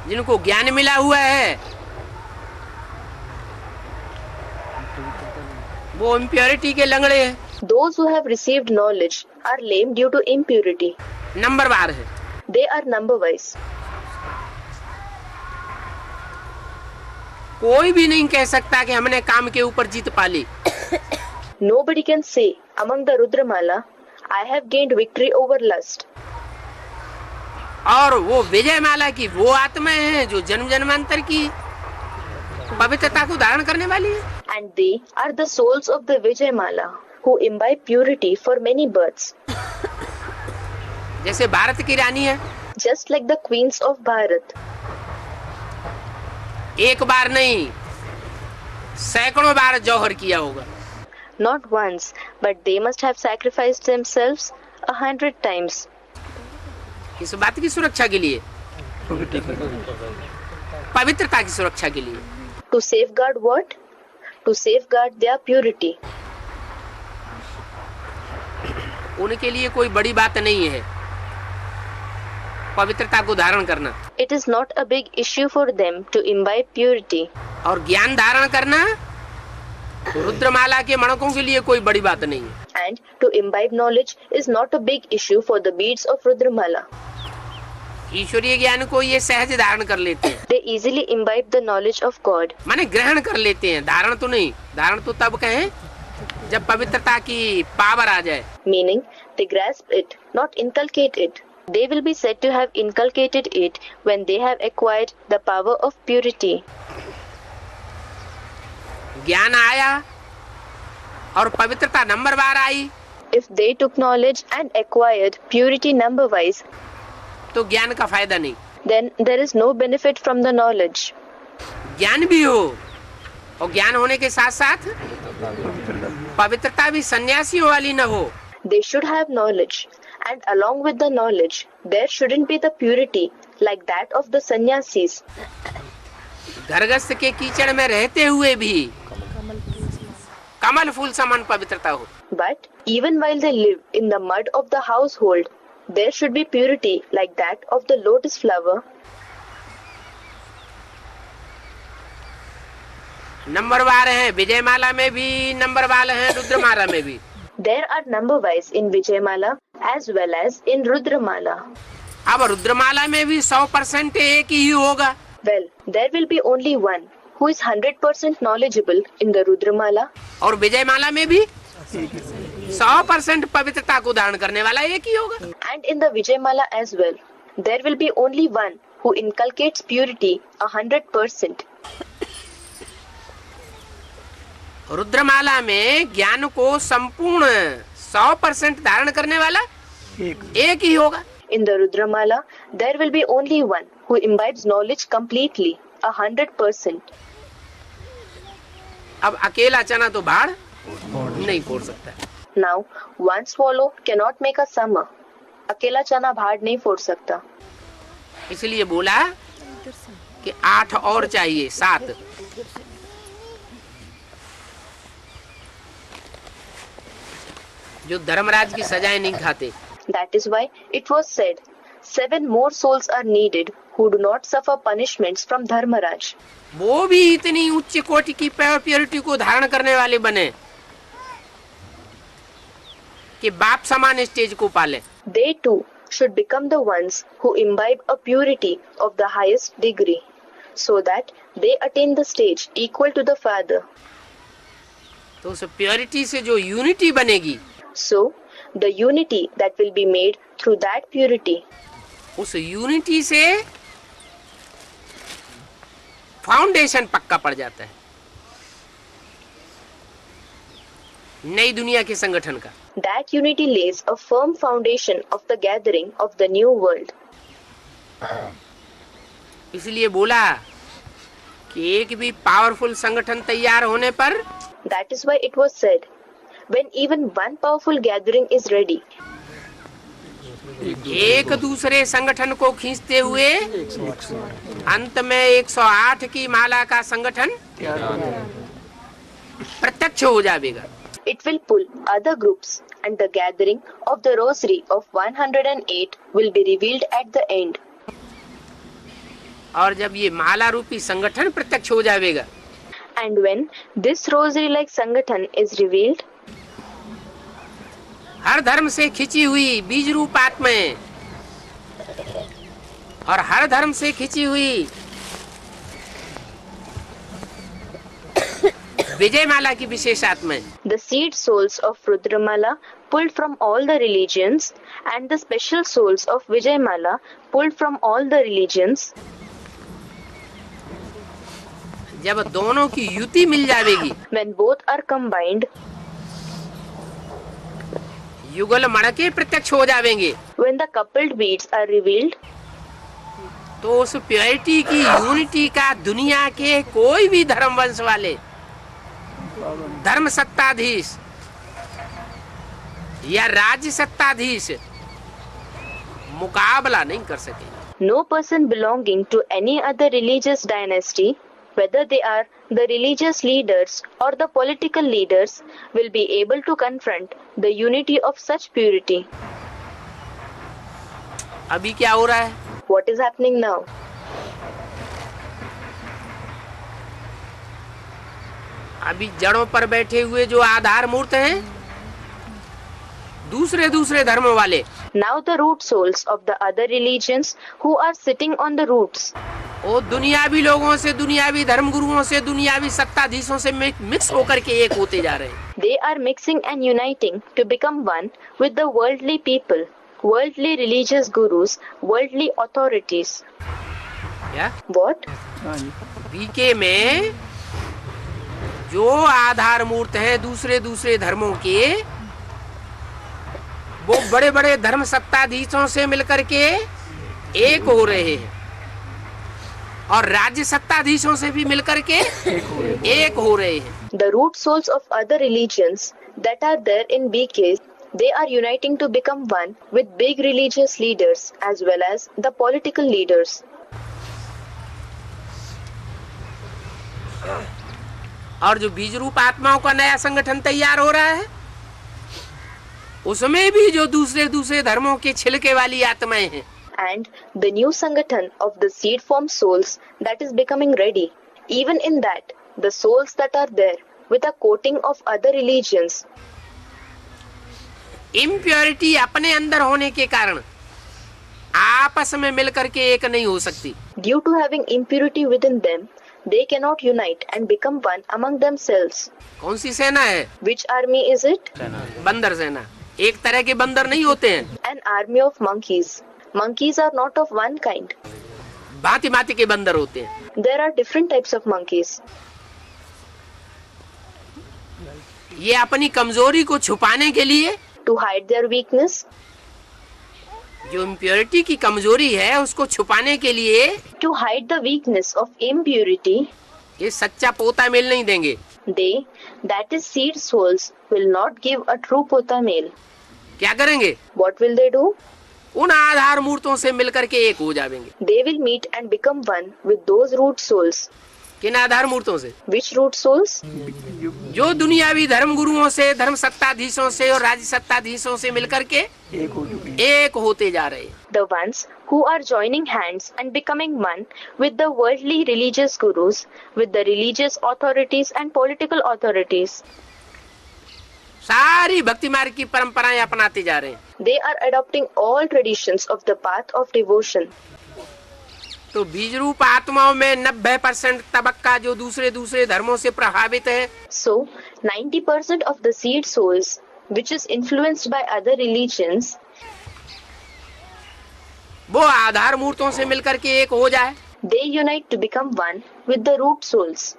जिनको ज्ञान मिला हुआ है वो इम्प्योरिटी के लंगड़े हैं। Those who have received knowledge are lame due to impurity. नंबरवार है। They are number wise. कोई भी नहीं कह सकता कि हमने काम के ऊपर जीत पा ली। Nobody can say among the Rudramala, I have gained victory over lust. और वो विजयमाला की वो आत्माएं हैं जो जन्म जन्मांतर की पवित्रता को धारण करने वाली है। And they are the souls of the Vijayamala who imbibe purity for many births. जैसे भारत की रानी है, Just like the queens of Bharat. एक बार नहीं सैकड़ों बार जौहर किया होगा। Not once, but they must have sacrificed themselves 100 times. इस बात की सुरक्षा के लिए, पवित्रता की सुरक्षा के लिए। To safeguard what? To safeguard their purity. उनके लिए कोई बड़ी बात नहीं है पवित्रता को धारण करना। It is not a big issue for them to imbibe purity. और ज्ञान धारण करना रुद्रमाला के मणकों के लिए कोई बड़ी बात नहीं है। And to imbibe knowledge is not a big issue for the beads of Rudramala. ईश्वरीय ज्ञान को ये सहज धारण कर लेते हैं। They easily imbibe the knowledge of God. माने ग्रहण कर लेते हैं, धारण तो नहीं। धारण तो तब कहें जब पवित्रता की पावर आ जाए। Meaning, they grasp it, not inculcate it. They will be said to have inculcated it when they have acquired the power of purity. ज्ञान आया और पवित्रता number bar I If they took knowledge and acquired purity number-wise, तो ज्ञान का फायदा नहीं। then there is no benefit from the knowledge. ज्ञान भी हो और ज्ञान होने के साथ साथ पवित्रता भी सन्यासियों वाली न हो। They should have knowledge, and along with the knowledge, there shouldn't be the purity like that of the sannyasis. घरगस्त के कीचड़ में रहते हुए भी कमल फूल समान पवित्रता हो। But even while they live in the mud of the household, there should be purity like that of the lotus flower. नंबरवार है विजयमाला में भी, नंबरवार है रुद्रमाला में भी। There are number wise in Vijayamala as well as in Rudramala. अब रुद्रमाला में भी 100% एक ही होगा। Well, there will be only one who is 100% knowledgeable in the Rudramala. और विजयमाला में भी 100% पवित्रता को धारण करने वाला एक ही होगा। And in the Vijayamala as well, there will be only one who inculcates purity 100%. रुद्रमाला में ज्ञान को संपूर्ण 100% धारण करने वाला एक ही होगा। In the Rudramala, there will be only one who imbibes knowledge completely 100%. अब अकेला चना तो भाड़ नहीं फोड़ सकता। Now, one swallow cannot make a summer. अकेला चना भाड़ नहीं फोड़ सकता। इसलिए बोला कि 8 और चाहिए, 7। जो धर्मराज की सजाएं नहीं खाते। That is why it was said, 7 more souls are needed who do not suffer punishments from Dharmaraj. वो भी इतनी उच्च कोटि की प्योरिटी को धारण करने वाले बने कि बाप समान स्टेज को पाले। They too should become the ones who imbibe a purity of the highest degree, so that they attain the stage equal to the Father. तो उस प्योरिटी से जो यूनिटी बनेगी, So, the unity that will be made through that purity, उस unity से foundation पक्का पड़ जाता है नई दुनिया के संगठन का। that unity lays a firm foundation of the gathering of the new world. इसलिए बोला कि एक भी पावरफुल संगठन तैयार होने पर That is why it was said, when even one powerful gathering is ready, एक दूसरे संगठन को खींचते हुए अंत में 108 की माला का संगठन प्रत्यक्ष हो जाएगा। it will pull other groups, and the gathering of the rosary of 108 will be revealed at the end. और जब ये माला रूपी संगठन प्रत्यक्ष हो जाएगा, And when this rosary-like Sangathan is revealed, हर धर्म से खिंची हुई बीज रूप आत्माएं और हर धर्म से खिंची हुई विजय माला की विशेष आत्माएं, the seed souls of Rudramala pulled from all the religions, and the special souls of Vijayamala pulled from all the religions, जब दोनों की युति मिल जाएगी, when both are combined, युगल मणके प्रत्यक्ष हो जाएंगे, when the coupled beads are revealed, तो उस प्योरिटी की यूनिटी का दुनिया के कोई भी धर्म वंश वाले धर्म सत्ताधीश या राज्य सत्ताधीश मुकाबला नहीं कर सके। no person belonging to any other religious dynasty, whether they are the religious leaders or the political leaders, will be able to confront the unity of such purity. अभी क्या हो रहा है? What is happening now? अभी जड़ों पर बैठे हुए जो आधार मूर्त हैं, दूसरे दूसरे धर्मों वाले, Now the root souls of the other religions who are sitting on the roots, वो दुनियावी लोगों से, दुनियावी धर्मगुरुओं से, दुनियावी सत्ताधीशों से मिक्स होकर के एक होते जा रहे हैं। they are mixing and uniting to become one with the worldly people, worldly religious gurus, worldly authorities. क्या? What? बीके में जो आधार मूर्त हैं दूसरे दूसरे धर्मों के, वो बड़े बड़े धर्म सत्ताधीशों से मिलकर के एक हो रहे हैं और राज्य सत्ताधीशों से भी मिलकर के एक हो रहे हैं। The root souls of other religions that are there in BK, they are uniting to become one with big religious leaders as well as the political leaders. और जो बीज रूप आत्माओं का नया संगठन तैयार हो रहा है, उसमें भी जो दूसरे दूसरे धर्मों के छिलके वाली आत्माएं हैं, And the new Sangathan of the seed form souls that is becoming ready, even in that, the souls that are there with a coating of other religions, impurity अपने अंदर होने के कारण आपस में मिलकर के एक नहीं हो सकती। due to having impurity within them, they cannot unite and become one among themselves. कौन सी सेना है? Which army is it? बंदर सेना। एक तरह के बंदर नहीं होते हैं, An army of monkeys. Monkeys are not of one kind. भांति भांति के बंदर होते हैं। There are different types of monkeys. ये अपनी कमजोरी को छुपाने के लिए, To hide their weakness, जो इम्प्योरिटी की कमजोरी है उसको छुपाने के लिए, to hide the weakness of impurity, ये सच्चा पोता मेल नहीं देंगे। they, that is seed souls, will not give a true pota male. क्या करेंगे? What will they do? उन आधार मूर्तों से मिलकर के एक हो जाएंगे। They will meet and become one with those root souls. किन आधार मूर्तों से? Which root souls? जो दुनियावी धर्म गुरुओं से, धर्म सत्ताधीशों से और राज्य सत्ताधीशों से मिलकर के एक होते जा रहे हैं। The ones who are joining hands and becoming one with the worldly religious gurus, with the religious authorities and political authorities. सारी भक्ति मार्ग की परंपराएं अपनाते जा रहे हैं। They are adopting all traditions of the path of devotion. तो बीज रूप आत्माओं में 90% तबक्का जो दूसरे दूसरे धर्मों से प्रभावित है, So, 90% of the seed souls, which is influenced by other religions, वो आधार मूर्तों से मिलकर के एक हो जाए, they unite to become one with the root souls.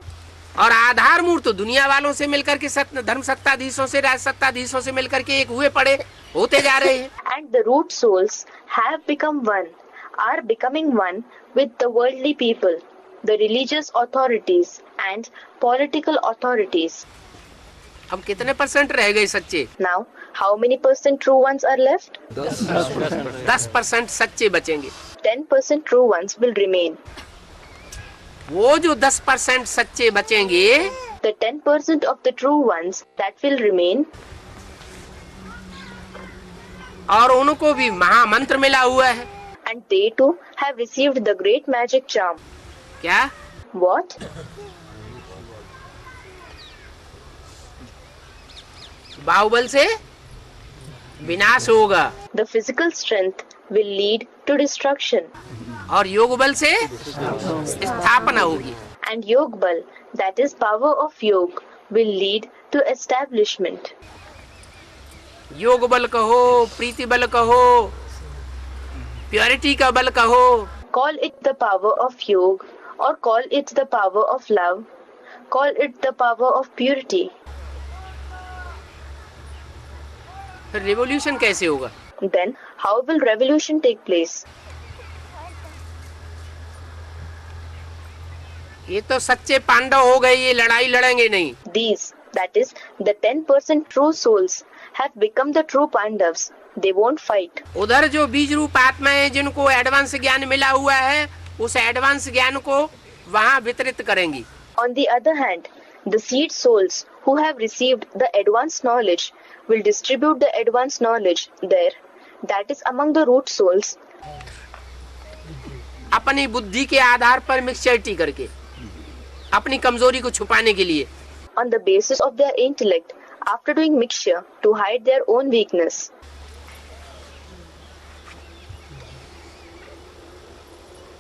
और आधार मूर्त दुनिया वालों से मिलकर के धर्म सत्ताधीशों से, राज सत्ताधीशों से मिलकर के एक हुए पड़े होते जा रहे हैं। And the root souls have become one, are becoming one with the worldly people, the religious authorities and political authorities. अब कितने परसेंट रह गए सच्चे? Now, how many percent true ones are left? 10% सच्चे बचेंगे। 10% true ones will remain. वो जो 10% सच्चे बचेंगे, The 10% of the true ones that will remain, और उनको भी महामंत्र मिला हुआ है। and they too have received the great magic charm. क्या? What? बाहुबल से विनाश होगा The physical strength will lead to destruction, और योग बल से स्थापना होगी। and Yog Bal, that is power of Yog, will lead to establishment. योग बल कहो, प्रीति बल कहो, प्योरिटी का बल कहो, Call it the power of Yog, or call it the power of love, call it the power of purity. फिर revolution कैसे होगा? Then, how will revolution take place? ये तो सच्चे पांडव हो गए, ये लड़ाई लड़ेंगे नहीं। These, that is, the 10% true souls, have become the true Pandavas. They won't fight. उधर जो बीज रूप आत्माएं जिनको एडवांस ज्ञान मिला हुआ है, उस एडवांस ज्ञान को वहाँ वितरित करेंगी। On the other hand, the seed souls who have received the advanced knowledge will distribute the advanced knowledge there, that is among the root souls, अपनी बुद्धि के आधार पर मिक्सचरिटी करके, अपनी कमजोरी को छुपाने के लिए। on the basis of their intellect, after doing mixture to hide their own weakness.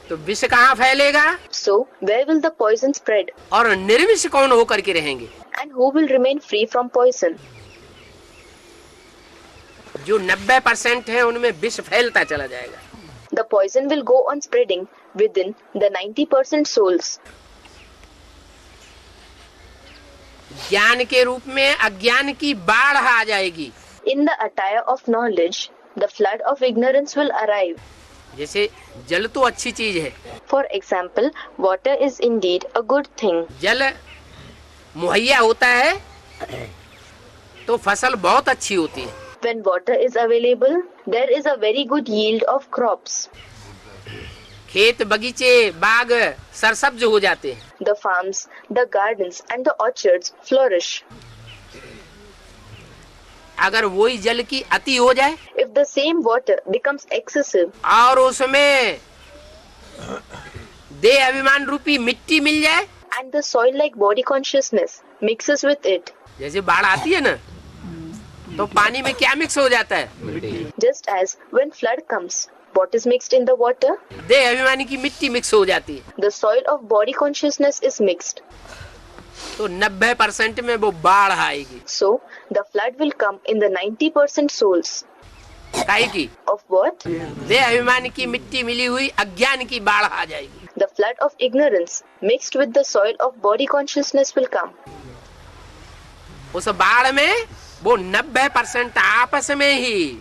तो विष कहाँ फैलेगा? So, where will the poison spread? और निर्विष कौन होकर के रहेंगे? And who will remain free from poison? जो 90% है उनमें विष फैलता चला जाएगा। The poison will go on spreading within the 90% souls. ज्ञान के रूप में अज्ञान की बाढ़ आ जाएगी। In the attire of knowledge, the flood of ignorance will arrive. जैसे जल तो अच्छी चीज है, For example, water is indeed a good thing. जल मुहैया होता है तो फसल बहुत अच्छी होती है। When water is available, there is a very good yield of crops. खेत बगीचे बाग सरसब्ज हो जाते हैं। The farms, the gardens and the orchards flourish. अगर वही जल की अति हो जाए If the same water becomes excessive और उसमें देह अभिमान रूपी मिट्टी मिल जाए, and the soil-like body consciousness mixes with it, जैसे बाढ़ आती है ना, तो पानी में क्या मिक्स हो जाता है? just as when flood comes, what is mixed in the water? देह अभिमानी की मिट्टी मिक्स हो जाती है। The soil of body consciousness is mixed. तो 90% में वो बाढ़ आएगी। So, the flood will come in the 90% souls. काहे की? Of what? देह अभिमान की मिट्टी मिली हुई अज्ञान की बाढ़ आ जाएगी। The flood of ignorance mixed with the soil of body consciousness will come. उस बाढ़ में वो 90% आपस में ही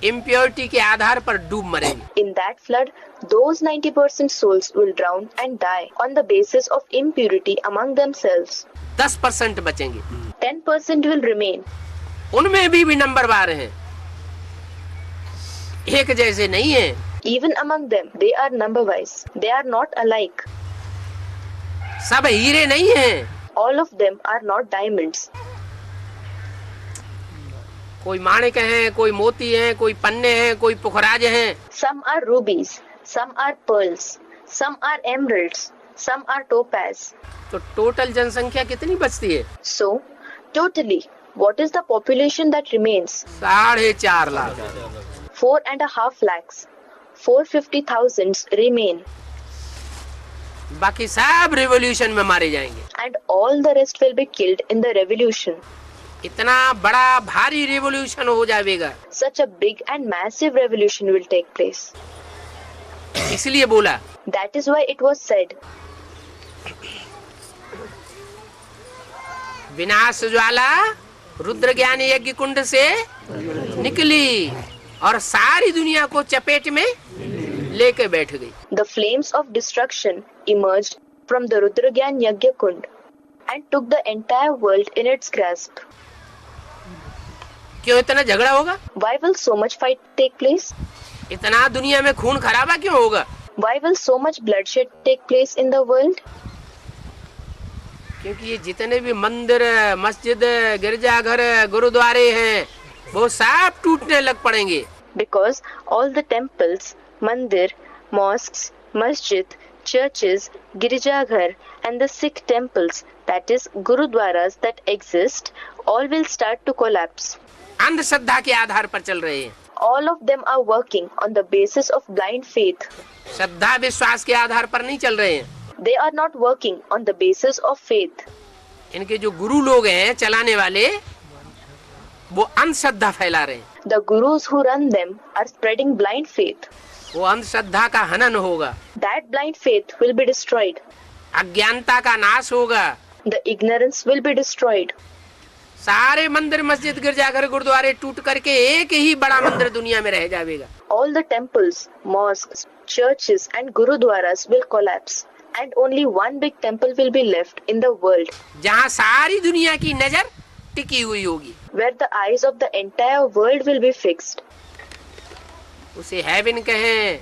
इम्प्योरिटी के आधार पर डूब मरेंगे। In that flood, those 90% souls will drown and die on the basis of impurity among themselves. 10% बचेंगे, 10% will remain. उनमें भी नंबरवार हैं, एक जैसे नहीं है। Even among them, they are number-wise. They are not alike. सब हीरे नहीं हैं, All of them are not diamonds. कोई माणिक हैं, कोई मोती हैं, कोई पन्ने हैं, कोई पुखराज हैं। Some are rubies, some are pearls, some are emeralds, some are topaz. तो टोटल जनसंख्या कितनी बचती है? So, totally, What is the population that remains? 4.5 lakh. 4.5 lakhs. 450,000 remain, बाकी सब रिवॉल्यूशन में मारे जाएंगे. and all the rest will be killed in the revolution. इतना बड़ा भारी रिवॉल्यूशन हो जाएगा. Such a big and massive revolution will take place. इसलिए बोला That is why it was said, विनाश ज्वाला रुद्र ज्ञान यज्ञ कुंड से निकली और सारी दुनिया को चपेट में लेके बैठ गई. the flames of destruction emerged from the Rudragyan Yagya Kund and took the entire world in its grasp. क्यों इतना झगड़ा होगा? Why will so much fight take place? इतना दुनिया में खून खराबा क्यों होगा? Why will so much bloodshed take place in the world? क्योंकि ये जितने भी मंदिर, मस्जिद, गिरजाघर, गुरुद्वारे हैं वो सब टूटने लग पड़ेंगे. Because all the temples, mandir, mosques, masjid, churches, girijaghar and the Sikh temples, that is gurudwaras that exist, all will start to collapse. अंधश्रद्धा के आधार पर चल रहे हैं. All of them are working on the basis of blind faith. श्रद्धा विश्वास के आधार पर नहीं चल रहे हैं. They are not working on the basis of faith. इनके जो गुरु लोग हैं चलाने वाले वो अंधश्रद्धा फैला रहे हैं. The gurus who run them are spreading blind faith. वो अंधश्रद्धा का हनन होगा. That blind faith will be destroyed. अज्ञानता का नाश होगा. The ignorance will be destroyed. सारे मंदिर, मस्जिद, गिरजाघर, गुरुद्वारे टूट करके एक ही बड़ा मंदिर दुनिया में रह जाएगा. All the temples, mosques, churches and gurudwaras will collapse and only one big temple will be left in the world जहाँ सारी दुनिया की नजर टिकी हुई होगी. where the eyes of the entire world will be fixed. उसे हेवन कहें,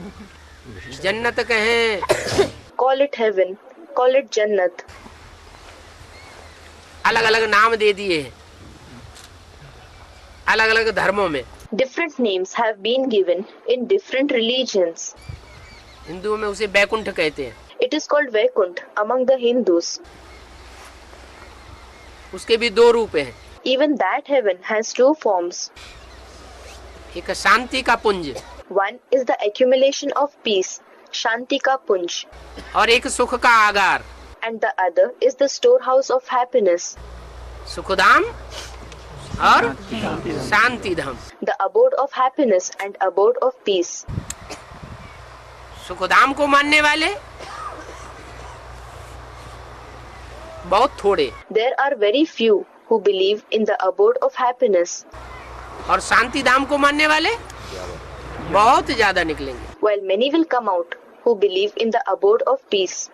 जन्नत कहें, Call it heaven, call it Jannat. अलग अलग नाम दे दिए हैं अलग अलग धर्मों में. Different names have been given in different religions. हिंदुओं में उसे बैकुंठ कहते हैं. It is called Vaikunt among the Hindus. उसके भी 2 रूप हैं. Even that heaven has 2 forms. एक शांति का पुंज One is the accumulation of peace, Shanti ka Punj, और एक सुख का आगार and the other is the storehouse of happiness, Sukhdham और शांति धाम. the abode of happiness and abode of peace. Sukhdham को मानने वाले बहुत थोड़े There are very few who believe in the abode of happiness, और शांति धाम को मानने वाले बहुत ज्यादा निकलेंगे. while many will come out who believe in the abode of peace.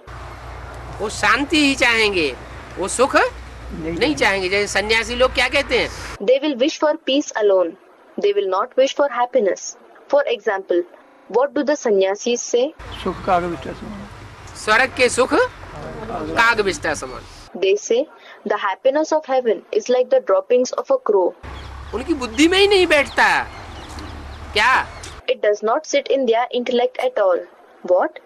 वो शांति ही चाहेंगे, वो सुख नहीं चाहेंगे. जैसे सन्यासी लोग क्या कहते हैं? They will wish for peace alone. They will not wish for happiness. For example, what do the sannyasis say? सुख काग विष्टा समान. स्वर्ग के सुख काग बिस्टा समान. They say the happiness of heaven is like the droppings of a crow. उनकी बुद्धि में ही नहीं बैठता. क्या? It does not sit in their intellect at all. What?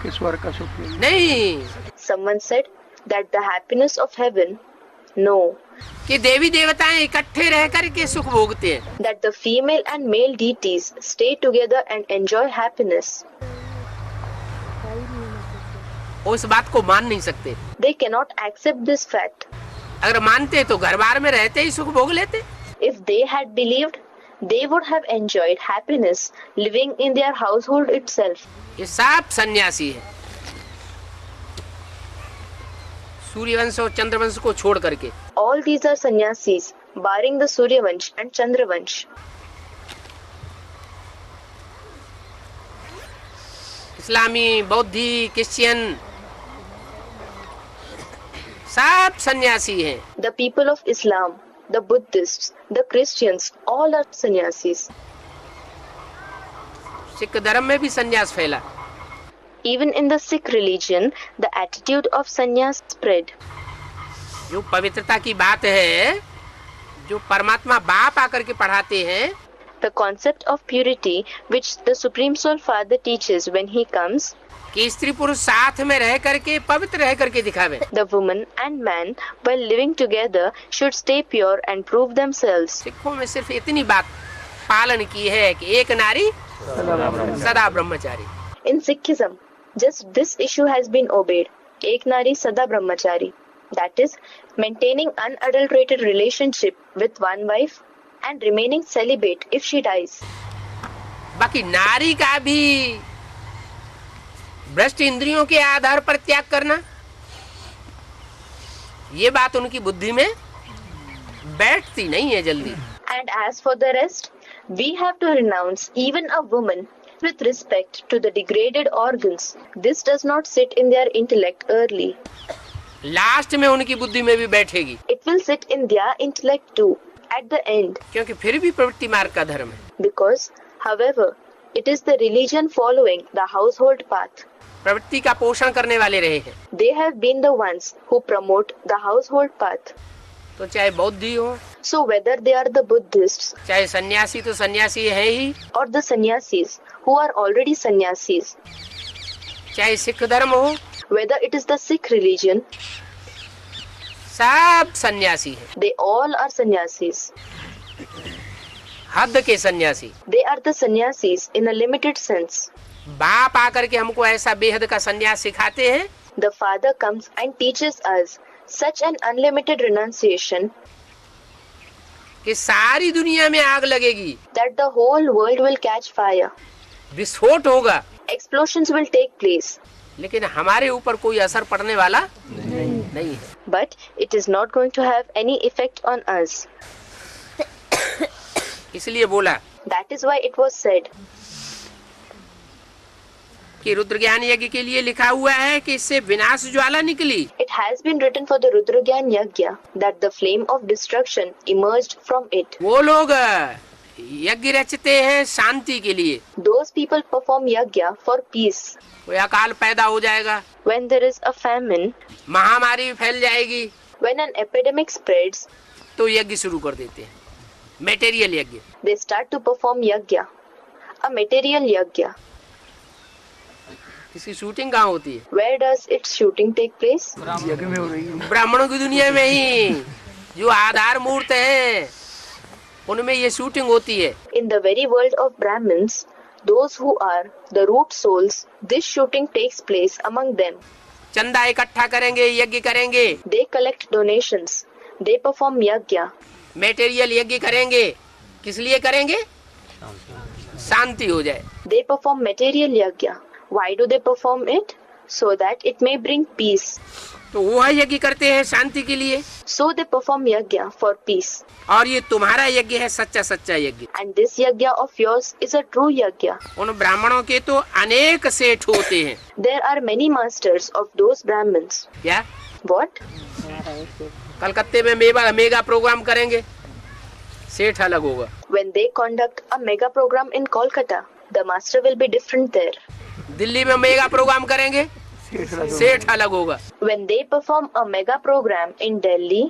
कि स्वर्ग का सुख नहीं. Someone said that the happiness of heaven, no, कि देवी देवताएं इकट्ठे रह करके सुख भोगते हैं. that the female and male deities stay together and enjoy happiness. वो इस बात को मान नहीं सकते. They cannot accept this fact. अगर मानते तो घर बार में रहते ही सुख भोग लेते. If they had believed, they would have enjoyed happiness living in their household itself. ये सब सन्यासी है, सूर्यवंश और चंद्रवंश को छोड़ करके. All these are sannyasis, barring the Suryavansh and Chandravansh. इस्लामी, बौद्धि, क्रिश्चियन सब सन्यासी हैं. The people of Islam, the Buddhists, the Christians, all are sannyasis. Sikh धर्म में भी सन्यास फैला. Even in the Sikh religion, the attitude of sannyas spread. जो पवित्रता की बात है, जो परमात्मा बाप आकर के पढ़ाते हैं, The concept of purity which the Supreme Soul Father teaches when he comes, कि स्त्री पुरुष साथ में रह करके पवित्र रह करके दिखावे। the woman and man while living together should stay pure and prove themselves. सिखों में सिर्फ इतनी बात पालन की है कि एक नारी सदा ब्रह्मचारी। In Sikhism, just this issue has been obeyed. Ek nari sada brahmachari. That is, maintaining unadulterated relationship with one wife and remaining celibate if she dies. बाकी नारी का भी भ्रष्ट इंद्रियों के आधार पर त्याग करना, ये बात उनकी बुद्धि में बैठती नहीं है जल्दी। And as for the rest, we have to renounce even a woman with respect to the degraded organs. This does not sit in their intellect early. Last में उनकी बुद्धि में भी बैठेगी, It will sit in their intellect too at the end. क्योंकि फिर भी प्रवृत्ति मार्ग का धर्म है। Because, however, it is the religion following the household path. प्रवृत्ति का पोषण करने वाले रहे हैं। They have been the ones who promote the household path. तो चाहे बौद्धी हो, So whether they are the Buddhists चाहे सन्यासी, तो सन्यासी है ही, or the sannyasis who are already sannyasis, चाहे सिख धर्म हो, whether it is the Sikh religion, सब सन्यासी है। they all are sannyasis. हद के सन्यासी। They are the sannyasis in a limited sense. बाप आकर के हमको ऐसा बेहद का सन्यास सिखाते हैं The Father comes and teaches us such an unlimited renunciation कि सारी दुनिया में आग लगेगी, that the whole world will catch fire. विस्फोट होगा, Explosions will take place, लेकिन हमारे ऊपर कोई असर पड़ने वाला नहीं है। but it is not going to have any effect on us. इसलिए बोला That is why it was said कि रुद्र ज्ञान यज्ञ के लिए लिखा हुआ है कि इससे विनाश ज्वाला निकली। It has been written for the Rudragyan Yagya that the flame of destruction emerged from it. वो लोग यज्ञ रचते हैं शांति के लिए। Those people perform Yagya for peace. कोई अकाल पैदा हो जाएगा, When there is a famine, महामारी फैल जाएगी, when an epidemic spreads, तो यज्ञ शुरू कर देते हैं, मेटेरियल यज्ञ। they start to perform Yagya, a material Yagya. इसकी शूटिंग कहाँ होती है? Where does its shooting take place? यज्ञ में हो रही है। ब्राह्मणों की दुनिया में ही, जो आधार मूर्त हैं, उनमें ये शूटिंग होती है। In the very world of Brahmins, those who are the root souls, this shooting takes place among them. चंदा इकट्ठा करेंगे, यज्ञ करेंगे, They collect donations. They perform Yagya. Material यज्ञ करेंगे। किस लिए करेंगे? शांति हो जाए। They perform material Yagya. Why do they perform it? So that it may bring peace. तो वो यज्ञ करते हैं शांति के लिए, So they perform Yagya for peace. और ये तुम्हारा यज्ञ है सच्चा सच्चा यज्ञ। And this Yagya of yours is a true Yagya. उन ब्राह्मणों के तो अनेक सेठ होते हैं। There are many masters of those Brahmins. क्या? What? कलकत्ते में मेगा प्रोग्राम करेंगे, सेठ अलग होगा। When they conduct a mega program in Kolkata, the master will be different there. Delhi में मेगा प्रोग्राम करेंगे, सेठ अलग होगा। When they perform a mega program in Delhi,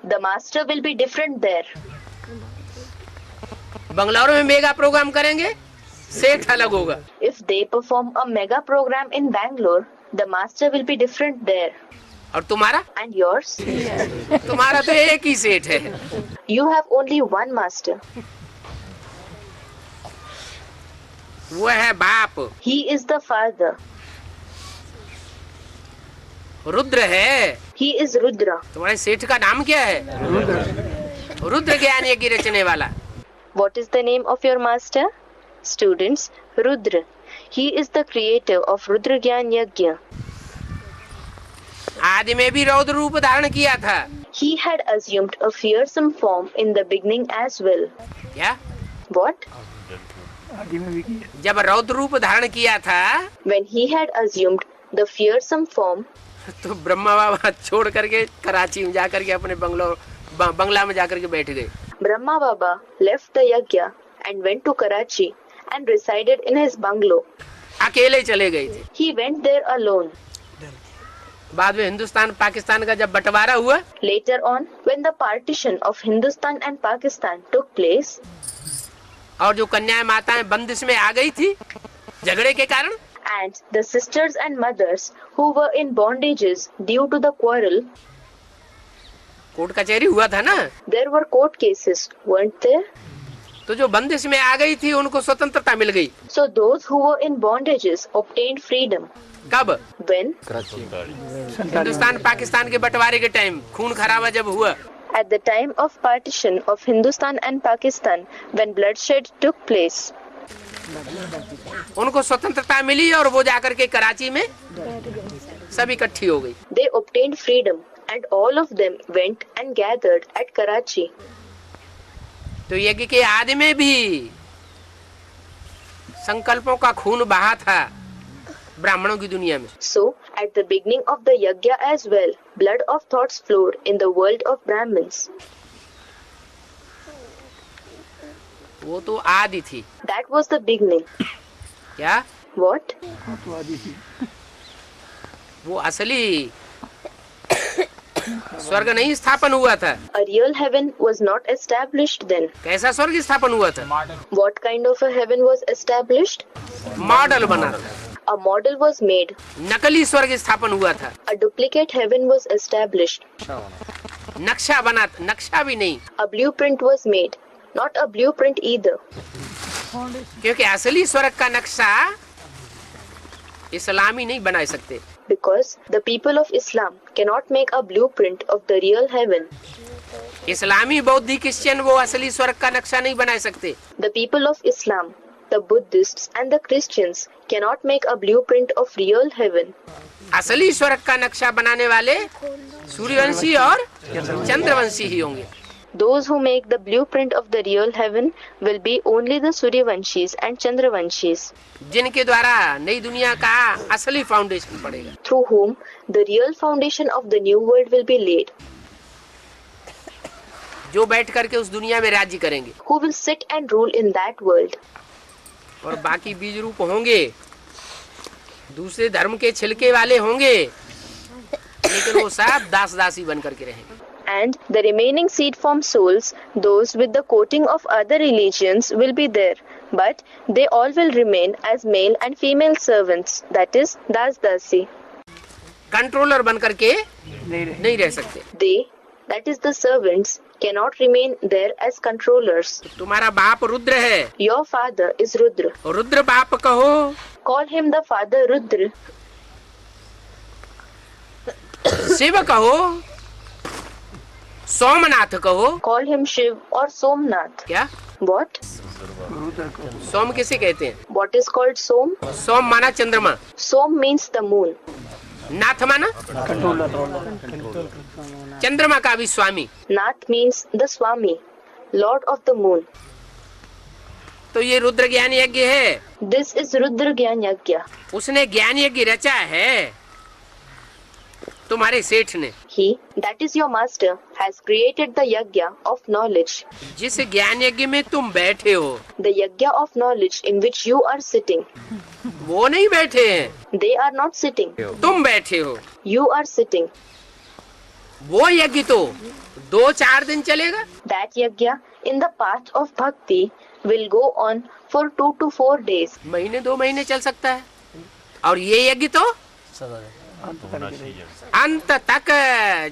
the master will be different there. Bangalore में मेगा प्रोग्राम करेंगे, सेठ अलग होगा। If they perform a mega program in Bangalore, the master will be different there. और तुम्हारा? And yours? तुम्हारा तो एक ही सेठ है। You have only one master. वो है बाप, He is the father. Rudra है। He is Rudra. तुम्हारे सेठ का नाम क्या है? रुद्र ज्ञान यज्ञ रचने वाला। What is the name of your master? Students, Rudra. He is the creator of Rudra Gyan Yagya. आदि में भी रौद्र रूप धारण किया था। He had assumed a fearsome form in the beginning as well. क्या? What? आदि में भी किया। जब रौद्र रूप धारण किया था, When he had assumed the fearsome form, तो ब्रह्मा बाबा छोड़ करके कराची में जाकर के अपने बंगला में जाकर के बैठ गए। Brahma Baba left the yagya and went to Karachi and resided in his bungalow. अकेले चले गए थे। He went there alone. बाद में हिंदुस्तान पाकिस्तान का जब बंटवारा हुआ, Later on, when the partition of Hindustan and Pakistan took place, और जो कन्याएं माताएं बंदिश में आ गई थी झगड़े के कारण, And the sisters and mothers who were in bondages due to the quarrel, court कचहरी हुआ था ना, there were court cases, weren't there? तो जो बंदिश में आ गई थी उनको स्वतंत्रता मिल गई। So those who were in bondages obtained freedom. कब? When? हिंदुस्तान पाकिस्तान के बंटवारे के टाइम, खून खराबा जब हुआ, At the time of partition of Hindustan and Pakistan, when bloodshed took place, उनको स्वतंत्रता मिली और वो जाकर के कराची में सब इकट्ठी हो गई। they obtained freedom and all of them went and gathered at Karachi. तो यज्ञ के आदि में भी संकल्पों का खून बहा था ब्राह्मणों की दुनिया में। So, at the beginning of the yajna as well, blood of thoughts flowed in the world of Brahmins. वो तो आदि थी। That was the beginning. क्या? What? वो असली स्वर्ग नहीं स्थापन हुआ था। A real heaven was not established then. कैसा स्वर्ग स्थापन हुआ था? What kind of a heaven was established? Model बना था, A model was made. नकली स्वर्ग स्थापन हुआ था। A duplicate heaven was established. नक्शा बना, नक्शा भी नहीं, A blueprint was made. Not a blueprint either. क्योंकि असली स्वर्ग का नक्शा इस्लामी नहीं बना सकते। Because the people of Islam cannot make a blueprint of the real heaven. इस्लामी, बौद्धी, क्रिश्चियन वो असली स्वर्ग का नक्शा नहीं बना सकते। The people of Islam, the Buddhists and the Christians cannot make a blueprint of real heaven. असली स्वर्ग का नक्शा बनाने वाले सूर्यवंशी और चंद्रवंशी ही होंगे। Those who make the blueprint of the real heaven will be only the Suryavanshis and Chandravanshis, जिनके द्वारा नई दुनिया का असली फाउंडेशन पड़ेगा। through whom the real foundation of the new world will be laid, जो बैठ करके उस दुनिया में राज्य करेंगे, who will sit and rule in that world. और बाकी बीज रूप होंगे, दूसरे धर्म के छिलके वाले होंगे, लेकिन वो सब दास दासी बन करके रहेंगे। And the remaining seed form souls, those with the coating of other religions, will be there, but they all will remain as male and female servants, that is, das dasi. Controller बन करके नहीं रह सकते। They, that is the servants, cannot remain there as controllers. तुम्हारा बाप रुद्र है, Your father is Rudra. Rudra बाप कहो, Call him the father Rudra. Shiv कहो, सोमनाथ कहो। Call him Shiv or Somnath. क्या? What? सोम किसे कहते हैं? What is called Som? सोम माना चंद्रमा, Som means the moon. नाथ माना चंद्रमा का भी स्वामी। Nath means the Swami, Lord of the moon. तो ये रुद्र ज्ञान यज्ञ है। This is Rudra Gyan Yajna. उसने ज्ञान यज्ञ रचा है, तुम्हारे सेठ ने। He, that is your master, has created the yajna of knowledge. जिस ज्ञान यज्ञ में तुम बैठे हो, The yajna of knowledge in which you are sitting. वो नहीं बैठे हैं, They are not sitting. तुम बैठे हो। You are sitting. वो यज्ञ तो 2-4 दिन चलेगा, That yajna in the path of bhakti will go on for 2 to 4 days. महीने 2 महीने चल सकता है। और ये यज्ञ तो अंत तक,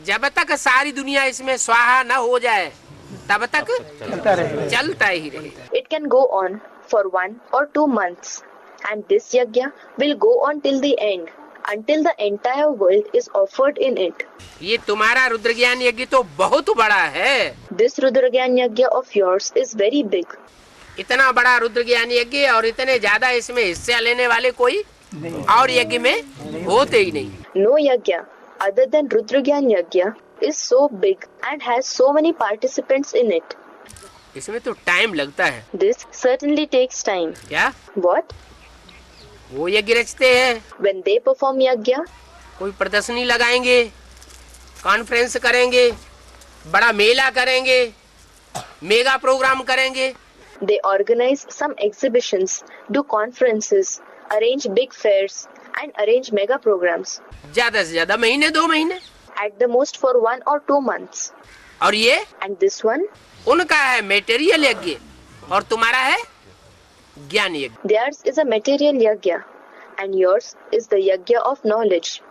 जब तक सारी दुनिया इसमें स्वाहा न हो जाए तब तक चलता ही रहेगा। It can go on for 1 or 2 months, and this yajna will go on till the end, until the entire world is offered in it. ये तुम्हारा रुद्र ज्ञान यज्ञ तो बहुत बड़ा है। This Rudra Gyan Yajna of yours is very big. इतना बड़ा रुद्र ज्ञान यज्ञ और इतने ज्यादा इसमें हिस्सा लेने वाले कोई और यज्ञ में होते ही नहीं। No yajna other than Rudra Gyan Yajna is so big and has so many participants in it. इसमें तो टाइम लगता है। This certainly takes time. क्या? What? वो यज्ञ रचते हैं, When they perform yajna, कोई प्रदर्शनी लगाएंगे, कॉन्फ्रेंस करेंगे, बड़ा मेला करेंगे, मेगा प्रोग्राम करेंगे, they organize some exhibitions, do conferences, arrange big fairs, and arrange mega programs. ज्यादा से ज्यादा महीने 2 महीने। At the most for 1 or 2 months. और ये And this one, उनका है मेटेरियल यज्ञ और तुम्हारा है ज्ञान यज्ञ। Theirs is a material yajna, and yours is the yajna of knowledge.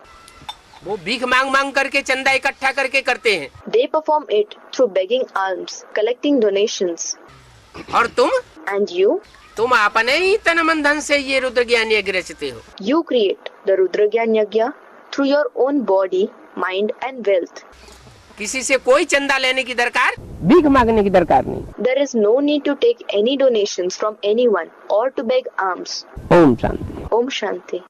वो भीख मांग मांग करके चंदा इकट्ठा करके करते हैं। They perform it through begging alms, collecting donations. और तुम And you अपने ही तन मन धन से ये रुद्र ज्ञान यज्ञ रचते हो। You create the Rudra Gyan Yajna through your own body, mind and wealth. किसी से कोई चंदा लेने की दरकार, भीख मांगने की दरकार नहीं। There is no need to take any donations from anyone or to beg alms. Om Shanti. Om Shanti.